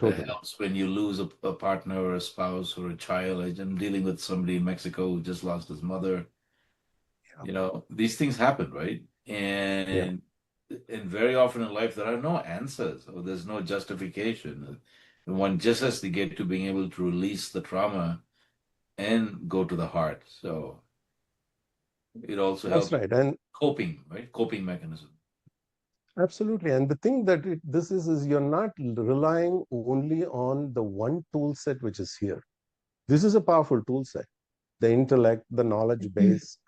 It helps when you lose a partner or a spouse or a child. I'm dealing with somebody in Mexico who just lost his mother. Yeah. You know, these things happen, right? And very often in life, there are no answers or there's no justification. One just has to get to being able to release the trauma and go to the heart. So it also helps. That's right. And coping, right? Coping mechanism. Absolutely. And the thing that this is you're not relying only on the one tool set which is here. This is a powerful tool set. The intellect, the knowledge base,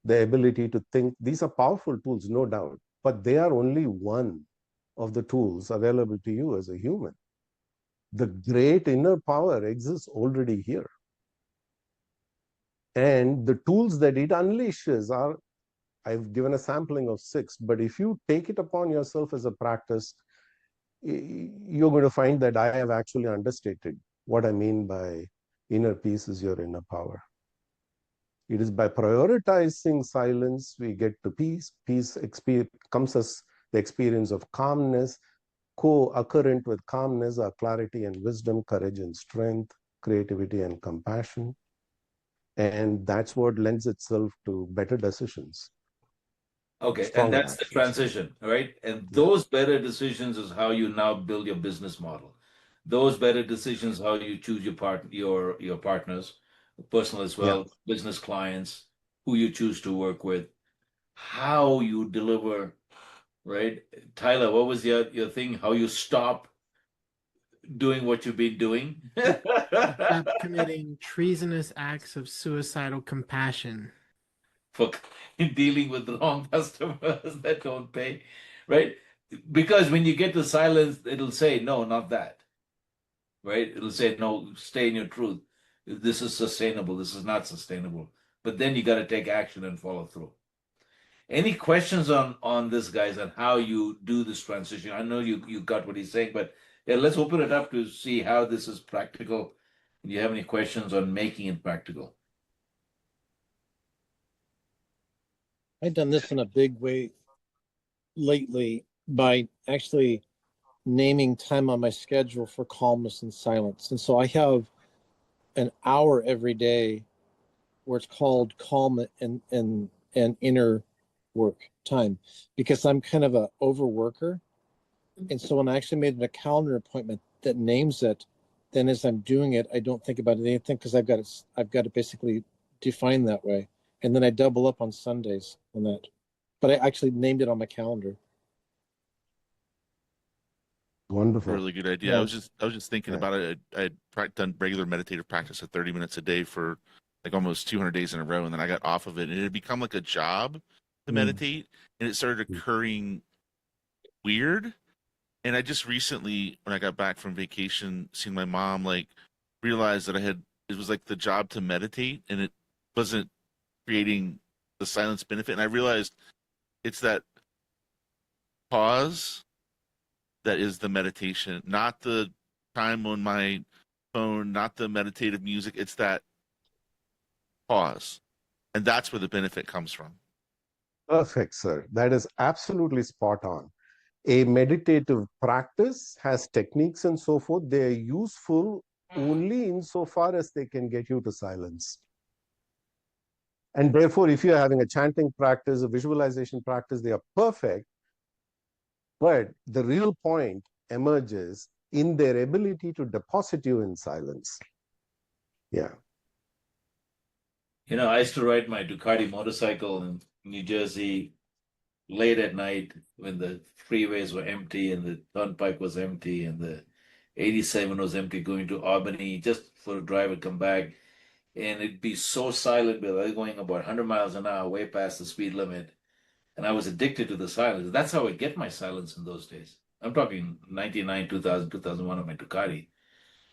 the ability to think. These are powerful tools, no doubt. But they are only one of the tools available to you as a human. The great inner power exists already here. And the tools that it unleashes are, I've given a sampling of 6, but if you take it upon yourself as a practice, you're going to find that I have actually understated what I mean by inner peace is your inner power. It is by prioritizing silence, we get to peace. Peace comes as the experience of calmness. Co-occurrent with calmness are clarity and wisdom, courage and strength, creativity and compassion. And that's what lends itself to better decisions. Okay, Stronger and that's the actions. transition, right? And those better decisions is how you now build your business model. those better decisions, how you choose your partners, personal as well, business clients, who you choose to work with, how you deliver, right? Tyler, what was your thing? How you stop doing what you've been doing? Stop committing treasonous acts of suicidal compassion. For dealing with the wrong customers that don't pay, right? Because when you get to silence, it'll say, no, not that, right? It'll say, no, stay in your truth. This is sustainable. This is not sustainable. But then you got to take action and follow through. Any questions on this, guys, on how you do this transition? I know you got what he's saying, but yeah, let's open it up to see how this is practical. Do you have any questions on making it practical? I've done this in a big way lately by actually naming time on my schedule for calmness and silence. And so I have an hour every day where it's called calm and inner work time, because I'm kind of a overworker. And so when I actually made a calendar appointment that names it, then as I'm doing it, I don't think about anything because I've got to basically define that way. And then I double up on Sundays on that. But I actually named it on my calendar. Wonderful. Really good idea. Yeah. I was just thinking about it. I had done regular meditative practice at 30 minutes a day for like almost 200 days in a row, and then I got off of it, and it had become like a job to meditate, and it started occurring weird. And I just recently, when I got back from vacation, seeing my mom, like realized that it was like the job to meditate, and it wasn't creating the silence benefit. And I realized it's that pause that is the meditation, not the time on my phone, not the meditative music. It's that pause. And that's where the benefit comes from. Perfect, sir. That is absolutely spot on. A meditative practice has techniques and so forth. They are useful only insofar as they can get you to silence. And therefore, if you're having a chanting practice, a visualization practice, they are perfect. But the real point emerges in their ability to deposit you in silence. Yeah. You know, I used to ride my Ducati motorcycle in New Jersey late at night when the freeways were empty and the turnpike was empty and the 87 was empty, going to Albany just for a drive and come back. And it'd be so silent, but I was going about 100 miles an hour, way past the speed limit. And I was addicted to the silence. That's how I get my silence in those days. I'm talking 99, 2000, 2001 on my Ducati.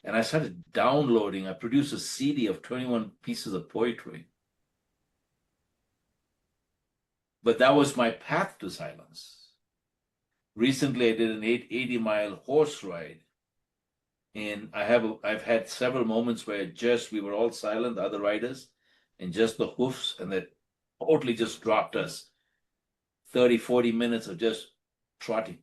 And I started downloading. I produced a CD of 21 pieces of poetry. But that was my path to silence. Recently, I did an 80-mile horse ride. And I've had several moments where we were all silent, the other riders, and just the hoofs, and that totally just dropped us. 30, 40 minutes of just trotting.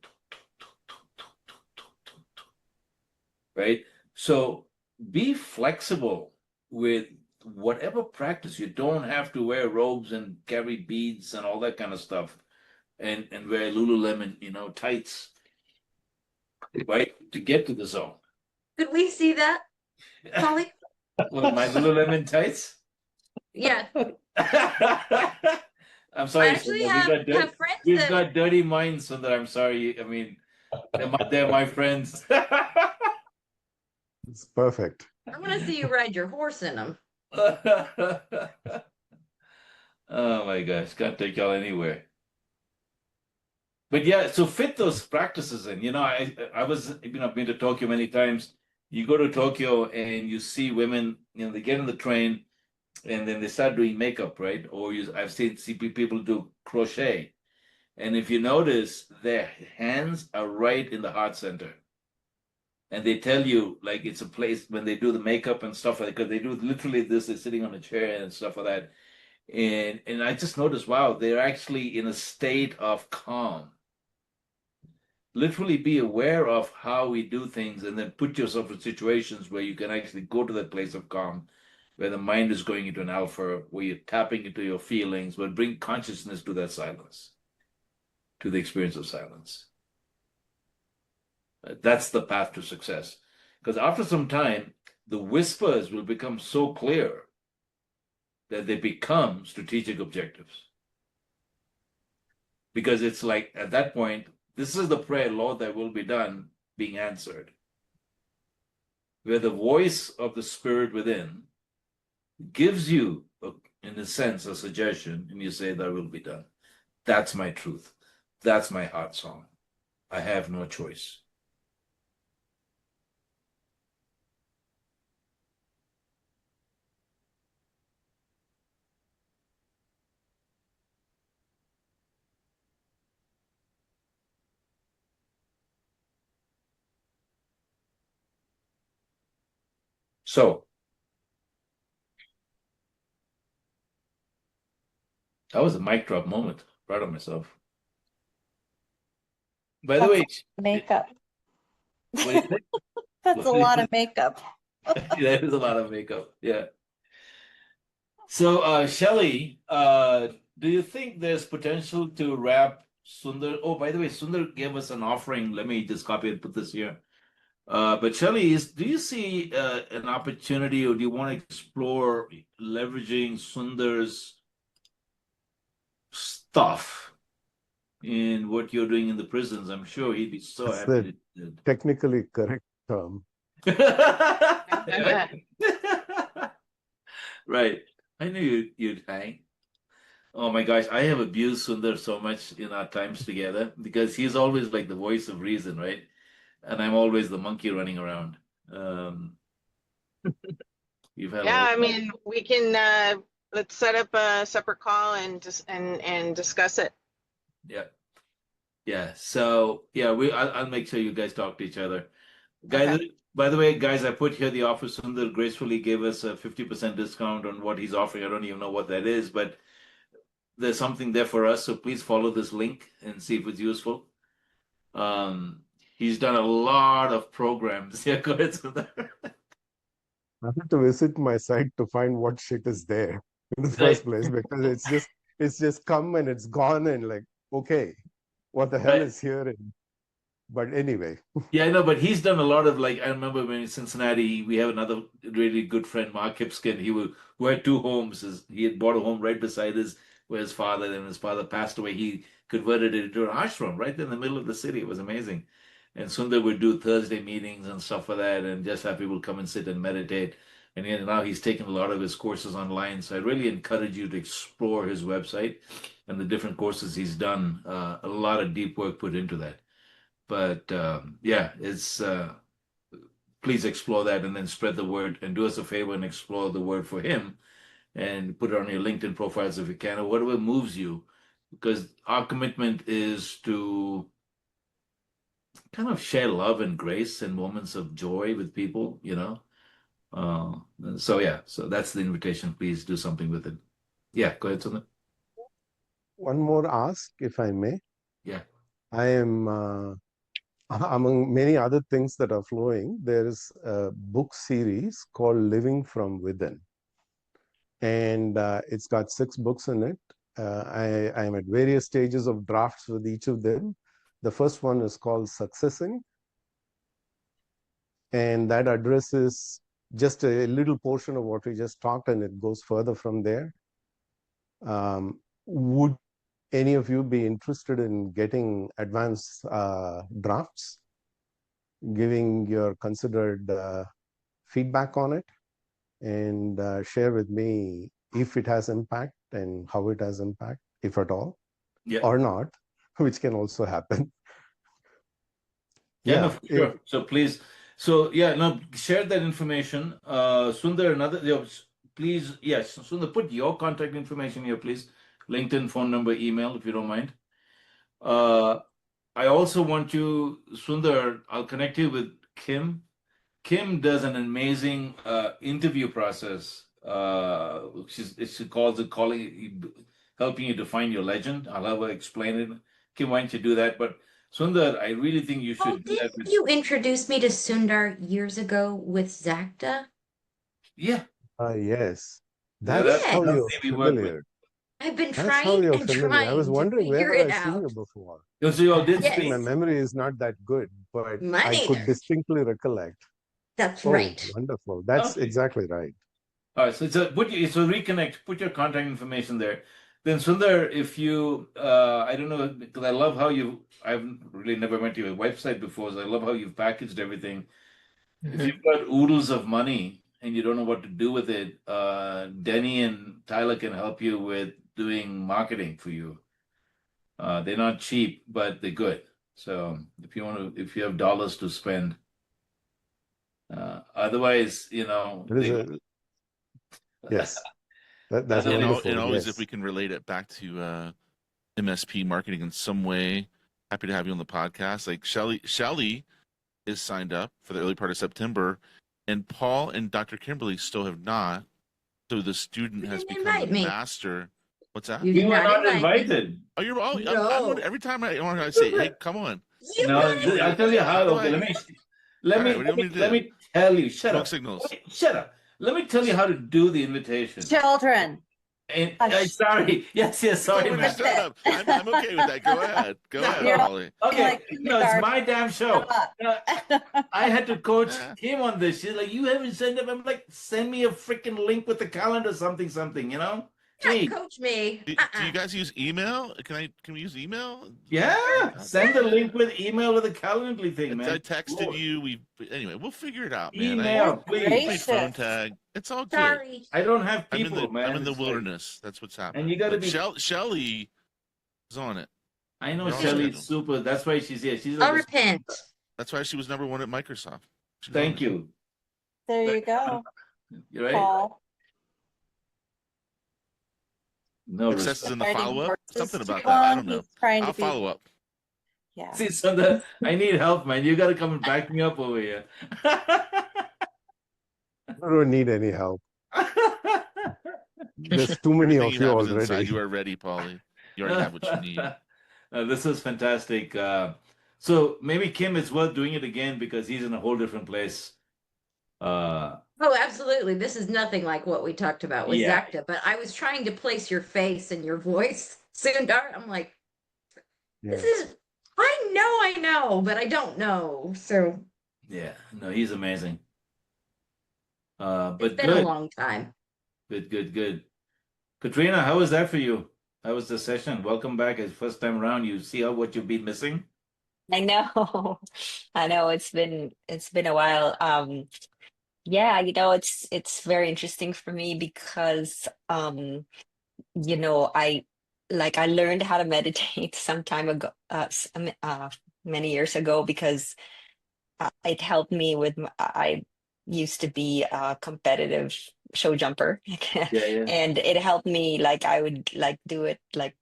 Right? So be flexible with whatever practice. You don't have to wear robes and carry beads and all that kind of stuff and wear Lululemon, tights, right? To get to the zone. Could we see that, Polly? With my Lululemon tights? Yeah. I'm sorry. I actually Sundar. have friends We've that got dirty minds, Sundar. I'm sorry. I mean, they're my friends. It's perfect. I want to see you ride your horse in them. Oh my gosh, can't take y'all anywhere. But yeah, so fit those practices in. I've been to Tokyo many times. You go to Tokyo and you see women, they get in the train and then they start doing makeup, right? Or I've seen people do crochet. And if you notice, their hands are right in the heart center. And they tell you, like, it's a place when they do the makeup and stuff like that, because they do literally this, they're sitting on a chair and stuff like that. And I just noticed, wow, they're actually in a state of calm. Literally be aware of how we do things and then put yourself in situations where you can actually go to that place of calm, where the mind is going into an alpha, where you're tapping into your feelings, but bring consciousness to that silence, to the experience of silence. That's the path to success. Because after some time, the whispers will become so clear that they become strategic objectives. Because it's like at that point, this is the prayer, Lord, thy will be done, being answered. Where the voice of the Spirit within gives you, in a sense, a suggestion, and you say, thy will be done. That's my truth. That's my heart song. I have no choice. So, that was a mic drop moment. Proud of myself. By the way, Makeup. what do you think? That's a lot of makeup. That is a lot of makeup. Yeah. So, Shelley, do you think there's potential to wrap Sundar? Oh, by the way, Sundar gave us an offering. Let me just copy and put this here. But Shelley, do you see an opportunity, or do you want to explore leveraging Sundar's stuff in what you're doing in the prisons? I'm sure he'd be so It's happy the to. technically correct term. Right. I knew you'd hang. Oh my gosh, I have abused Sundar so much in our times together because he's always like the voice of reason, right? And I'm always the monkey running around. You've had Yeah, a I mean, we can let's set up a separate call and just and discuss it. yeah. So yeah, I'll make sure you guys talk to each other. Guys, Okay. by the way, guys, I put here the offer. Sundar gracefully gave us a 50% discount on what he's offering. I don't even know what that is, but there's something there for us. So please follow this link and see if it's useful. He's done a lot of programs. Yeah, go ahead, Sundar. I have to visit my site to find what shit is there in the Right. first place, because it's just come and it's gone, and like, okay, what the hell Right. is here? But anyway, Yeah, I know, but he's done a lot of, like, I remember when in Cincinnati, we have another really good friend, Mark Hipskin. Who had two homes. He had bought a home right beside where his father, and his father passed away. He converted it into an ashram right in the middle of the city. It was amazing. And Sundar would do Thursday meetings and stuff for that, and just have people come and sit and meditate. And now he's taken a lot of his courses online. So I really encourage you to explore his website and the different courses he's done. A lot of deep work put into that. But yeah, it's please explore that and then spread the word, and do us a favor and explore the word for him and put it on your LinkedIn profiles if you can, or whatever moves you, because our commitment is to kind of share love and grace and moments of joy with people, so yeah, so that's the invitation. Please do something with it. Yeah, go ahead, Sundar. one more ask, if I may. Yeah. I am among many other things that are flowing, there is a book series called Living from Within. And it's got 6 books in it. I am at various stages of drafts with each of them. The first one is called Successing. And that addresses just a little portion of what we just talked, and it goes further from there. Would any of you be interested in getting advanced drafts, giving your considered feedback on it, and share with me if it has impact and how it has impact, if at all, Yeah. or not, which can also happen. Yeah, no, for sure. So please, share that information. Sundar, please, yes, Sundar, put your contact information here, please. LinkedIn, phone number, email, if you don't mind. I also want you, Sundar, I'll connect you with Kim. Kim does an amazing interview process. She calls it helping you define your legend. I'll have her explain it. Kim, why don't you do that? But Sundar, I really think you should do that. Didn't you introduce me to Sundar years ago with Zacta? Yeah. Yes. Yeah, That's how that's you're the we work with. familiar. I've been That's how trying you're and familiar. I was trying to wondering, where figure have I it seen you out. before? So you all did Yes. speak. My memory is not that good, but Mine I could either. distinctly recollect. That's Oh, right. wonderful. That's Okay. exactly right. All right, so reconnect, put your contact information there. Then Sundar, if you, I don't know, because I love how I've really never met your website before, so I love how you've packaged everything. If you've got oodles of money and you don't know what to do with it, Denny and Tyler can help you with doing marketing for you. They're not cheap, but they're good. So if you have dollars to spend, otherwise, It is a, yes, that's And wonderful. always, Yes. if we can relate it back to MSP marketing in some way, happy to have you on the podcast. Like Shelly is signed up for the early part of September, and Paul and Dr. Kimberly still have not. So the student You has didn't become a invite me. master. What's that? You We did were not not invite me. invited. Oh, you're all. No. Every time I say, "Hey, come on." You No, guys- I'll tell you how. How do Okay, I- let me All right, what do you want me to let do? me tell you. Shut Smoke up. signals. Shut up. Let me tell you how to do the invitation. Children. And Hush. sorry. Yes, sorry, Totally man. shut up. I'm okay with that. Go ahead. Go ahead, You're- Holly. Okay, Like it's kindergarten. my damn show. I had to coach Yeah. Kim on this. She's like, you haven't signed up. I'm like, send me a freaking link with the calendar, something, Gee, Coach me. Do you guys use email? Can we use email? yeah, send the link with email with a Calendly thing, man. I texted Lord. you. Anyway, we'll figure it out, man. Email, We please. played phone tag. It's all good. Sorry. I don't have I'm people, man. I'm in the It's like- wilderness. That's what's happening. And you gotta But be- Shelly is on it. I know You're on Shelly's schedule. super. That's why she's here. She's I'll like, repent. That's why she was #1 at Microsoft. She's thank on it. you. There you go, You're right. Paul. No Success is in the Writing follow up. verses Something about too that. I long, don't know. he's trying to I'll be- follow up. Yeah. See, so I need help, man. You got to come and back me up over here. I don't need any help. There's too many Everything of you you have is inside. already. You are ready, Paulie. You already have what you need. This is fantastic. So maybe Kim, it's worth doing it again because he's in a whole different place. Oh, absolutely. This is nothing like what we talked about with Yeah. Zacta, but I was trying to place your face and your voice, Sundar. I'm like, Yeah. this is, I know, but I don't know. So Yeah, no, he's amazing. it's But been a good, long time. good. Katrina, how was that for you? How was the session? Welcome back. As first time around, you see what you've been missing? I know. I know it's been a while. Yeah, it's very interesting for me because I learned how to meditate some time ago, many years ago because it helped me with I used to be a competitive show jumper Yeah. and it helped me like I would like do it like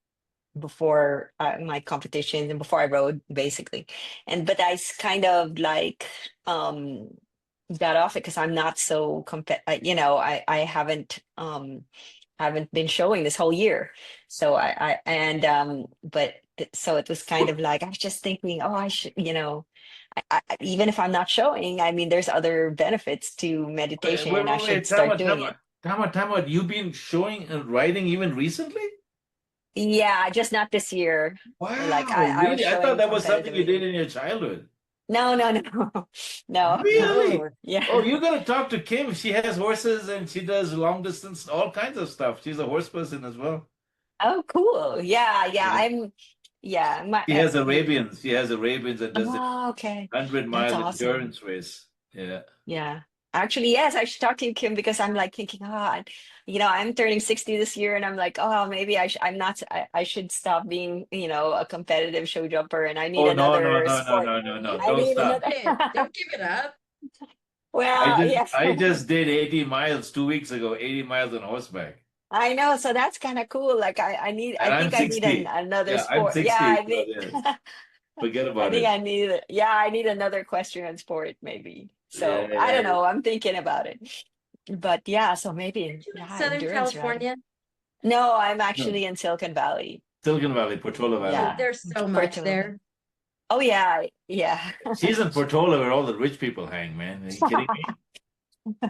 before my competitions and before I rode basically but kind of like got off it because I'm not so I haven't been showing this whole year so so it was kind of like I was just thinking I should even if I'm not showing I mean there's other benefits to meditation and I should start doing it. Time out. You've been showing and riding even recently? Yeah, just not this year. Wow, Like I was really? I showing thought that was something you competitively. did in your childhood. No. Really? Yeah. Oh, you gotta talk to Kim. She has horses and she does long distance, all kinds of stuff. She's a horse person as well. Oh, cool. Yeah. She has Arabians. She has Arabians that does Oh, okay. 100-mile That's awesome. endurance race. Yeah. Yeah. Actually, yes, I should talk to you, Kim, because I'm like thinking, I'm turning 60 this year, and I'm like, oh, maybe I should stop being, a competitive show jumper, and I need another sport. No. I Don't need stop. Don't give it up. Well, yes. I just did 80 miles 2 weeks ago, 80 miles on horseback. I know, so that's kind of cool. Like And I I'm need 60. another Yeah, I'm sport. 60. Yeah, I so think yeah. Forget about I think it. I need another equestrian sport maybe. So Yeah. I don't know. I'm thinking about it. But yeah, so maybe Southern endurance California. riding. No, I'm actually in Silicon Valley. Silicon Valley, Portola Valley. Yeah. There's so much Portola. there. Oh yeah. She's in Portola where all the rich people hang, man. Are you kidding me?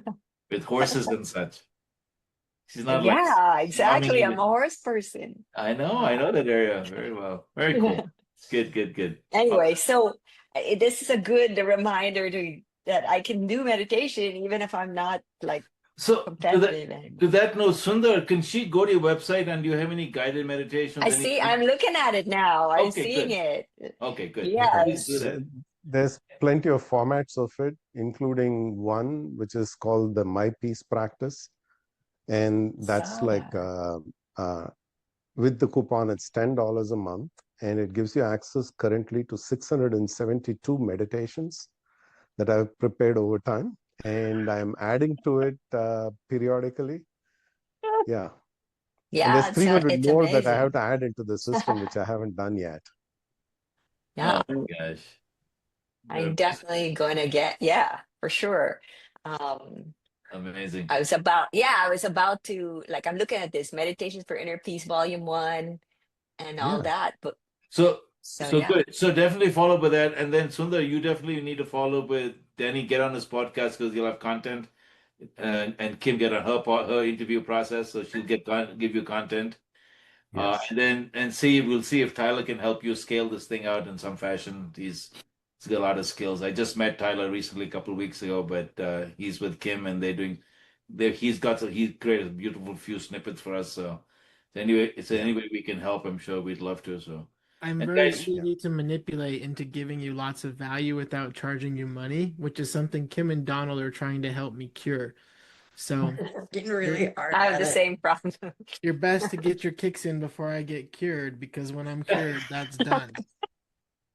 With horses and such. She's not like Yeah, exactly. swarming I'm a horse person. I know that area very well. Very cool. Good. Anyway, so this is a good reminder to that I can do meditation even if I'm not like So competitive anymore. to that note, Sundar, can she go to your website and do you have any guided meditations? I see. I'm looking at it now. I'm seeing it. Okay, good. Please do Yes. that. There's plenty of formats of it, including one which is called the My Peace practice. And that's Saw like, with the coupon, it's $10 a month. And it gives you access currently to 672 meditations that I've prepared over time. And I'm adding to it periodically. Yeah. And there's Yeah, 300 it's more that I have amazing. to add into the system, which I haven't done yet. Yeah, Oh my gosh. I'm definitely going to get, yeah, for sure. Um, Amazing. I was about to, like, I'm looking at this Meditations for Inner Peace, Volume 1, and all that. But So yeah. good. So definitely follow up with that. And then Sundar, you definitely need to follow up with Danny, get on his podcast because you'll have content. And Kim get on her interview process, so she'll give you content. Yes. We'll see if Tyler can help you scale this thing out in some fashion. He's got a lot of skills. I just met Tyler recently, a couple of weeks ago, but he's with Kim and he created a beautiful few snippets for us. So anyway, any way we can help, I'm sure we'd love to. So I'm and very guys, easy to manipulate into giving you lots of value without charging you money, which is something Kim and Donald are trying to help me cure. So Getting really hard. I have the same problem. You're best to get your kicks in before I get cured, because when I'm cured, that's done.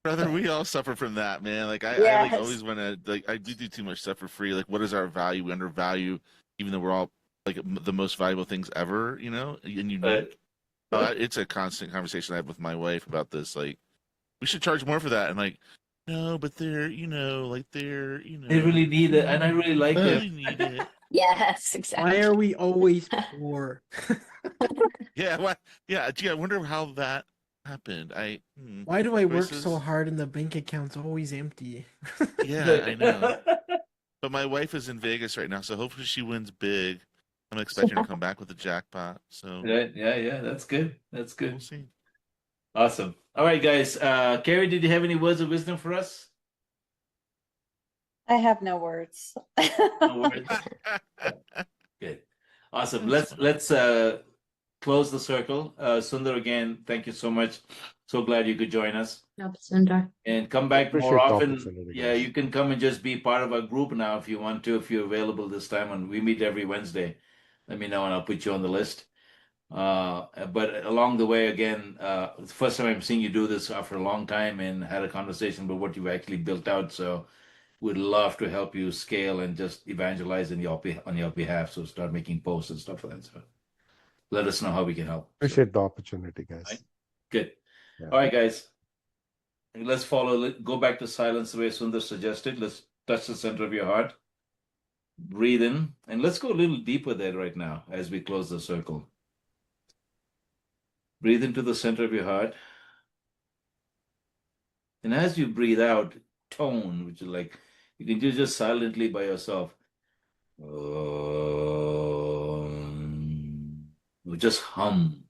Brother, we all suffer from that, man. Like I like always want to like I do too much stuff for free. Like, what is our value? We undervalue, even though we're all like the most valuable things ever, and unique. It's a constant conversation I have with my wife about this. Like, we should charge more for that, and like, no, but they're they really need it, and I really like they it. really need it. Yes, exactly. Why are we always poor? Yeah, yeah. Gee, I wonder how that happened. Why do I work so hard and the bank account's always empty? Yeah, I know. But my wife is in Vegas right now, so hopefully she wins big. I'm expecting her to come back with a jackpot. So yeah, that's good. That's good. We'll see. Awesome. All right, guys. Carrie, did you have any words of wisdom for us? I have no words. No words. Good. Awesome. Let's close the circle. Sundar, again, thank you so much. So glad you could join us. Yep, Sundar. And come back Appreciate more the often. opportunity, Yeah, guys. you can come and just be part of our group now if you want to, if you're available this time. And we meet every Wednesday. Let me know and I'll put you on the list. But along the way, again, it's the first time I'm seeing you do this after a long time and had a conversation about what you've actually built out. So we'd love to help you scale and just evangelize on your behalf. So start making posts and stuff like that. So let us know how we can help. Appreciate the opportunity, guys. Right? Good. Yeah. All right, guys. Let's go back to silence the way Sundar suggested. Let's touch the center of your heart. Breathe in. And let's go a little deeper there right now as we close the circle. Breathe into the center of your heart. And as you breathe out, tone, which is like, you can do just silently by yourself. Or just hum.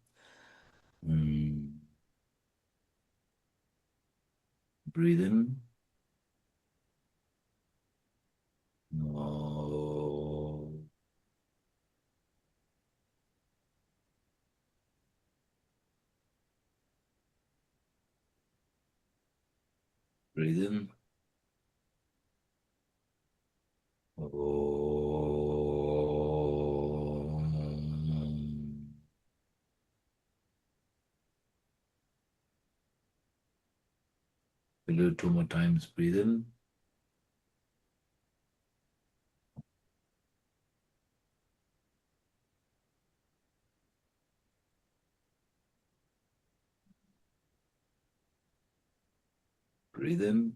Breathe in. Breathe in. We'll do it 2 more times. Breathe in. Breathe in.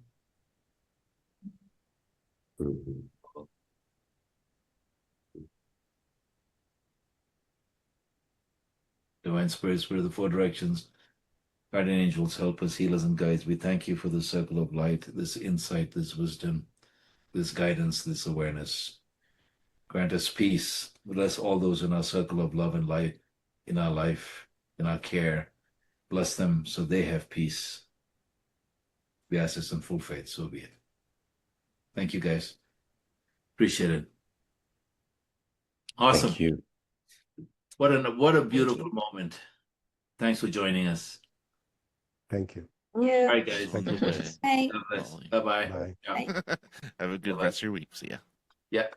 Divine Spirit, Spirit of the Four Directions, guardian angels, help us, healers, and guides. We thank you for the circle of light, this insight, this wisdom, this guidance, this awareness. Grant us peace. Bless all those in our circle of love and light, in our life, in our care. Bless them so they have peace. We ask this in full faith, so be it. Thank you, guys. Appreciate it. Awesome. Thank you. What a beautiful moment. Thanks for joining us. Thank you. Yeah. All right, guys. Thank you. Bye. Bye-bye. Bye. Yeah. Have a good Bye-bye. rest of your week. See ya. Yeah.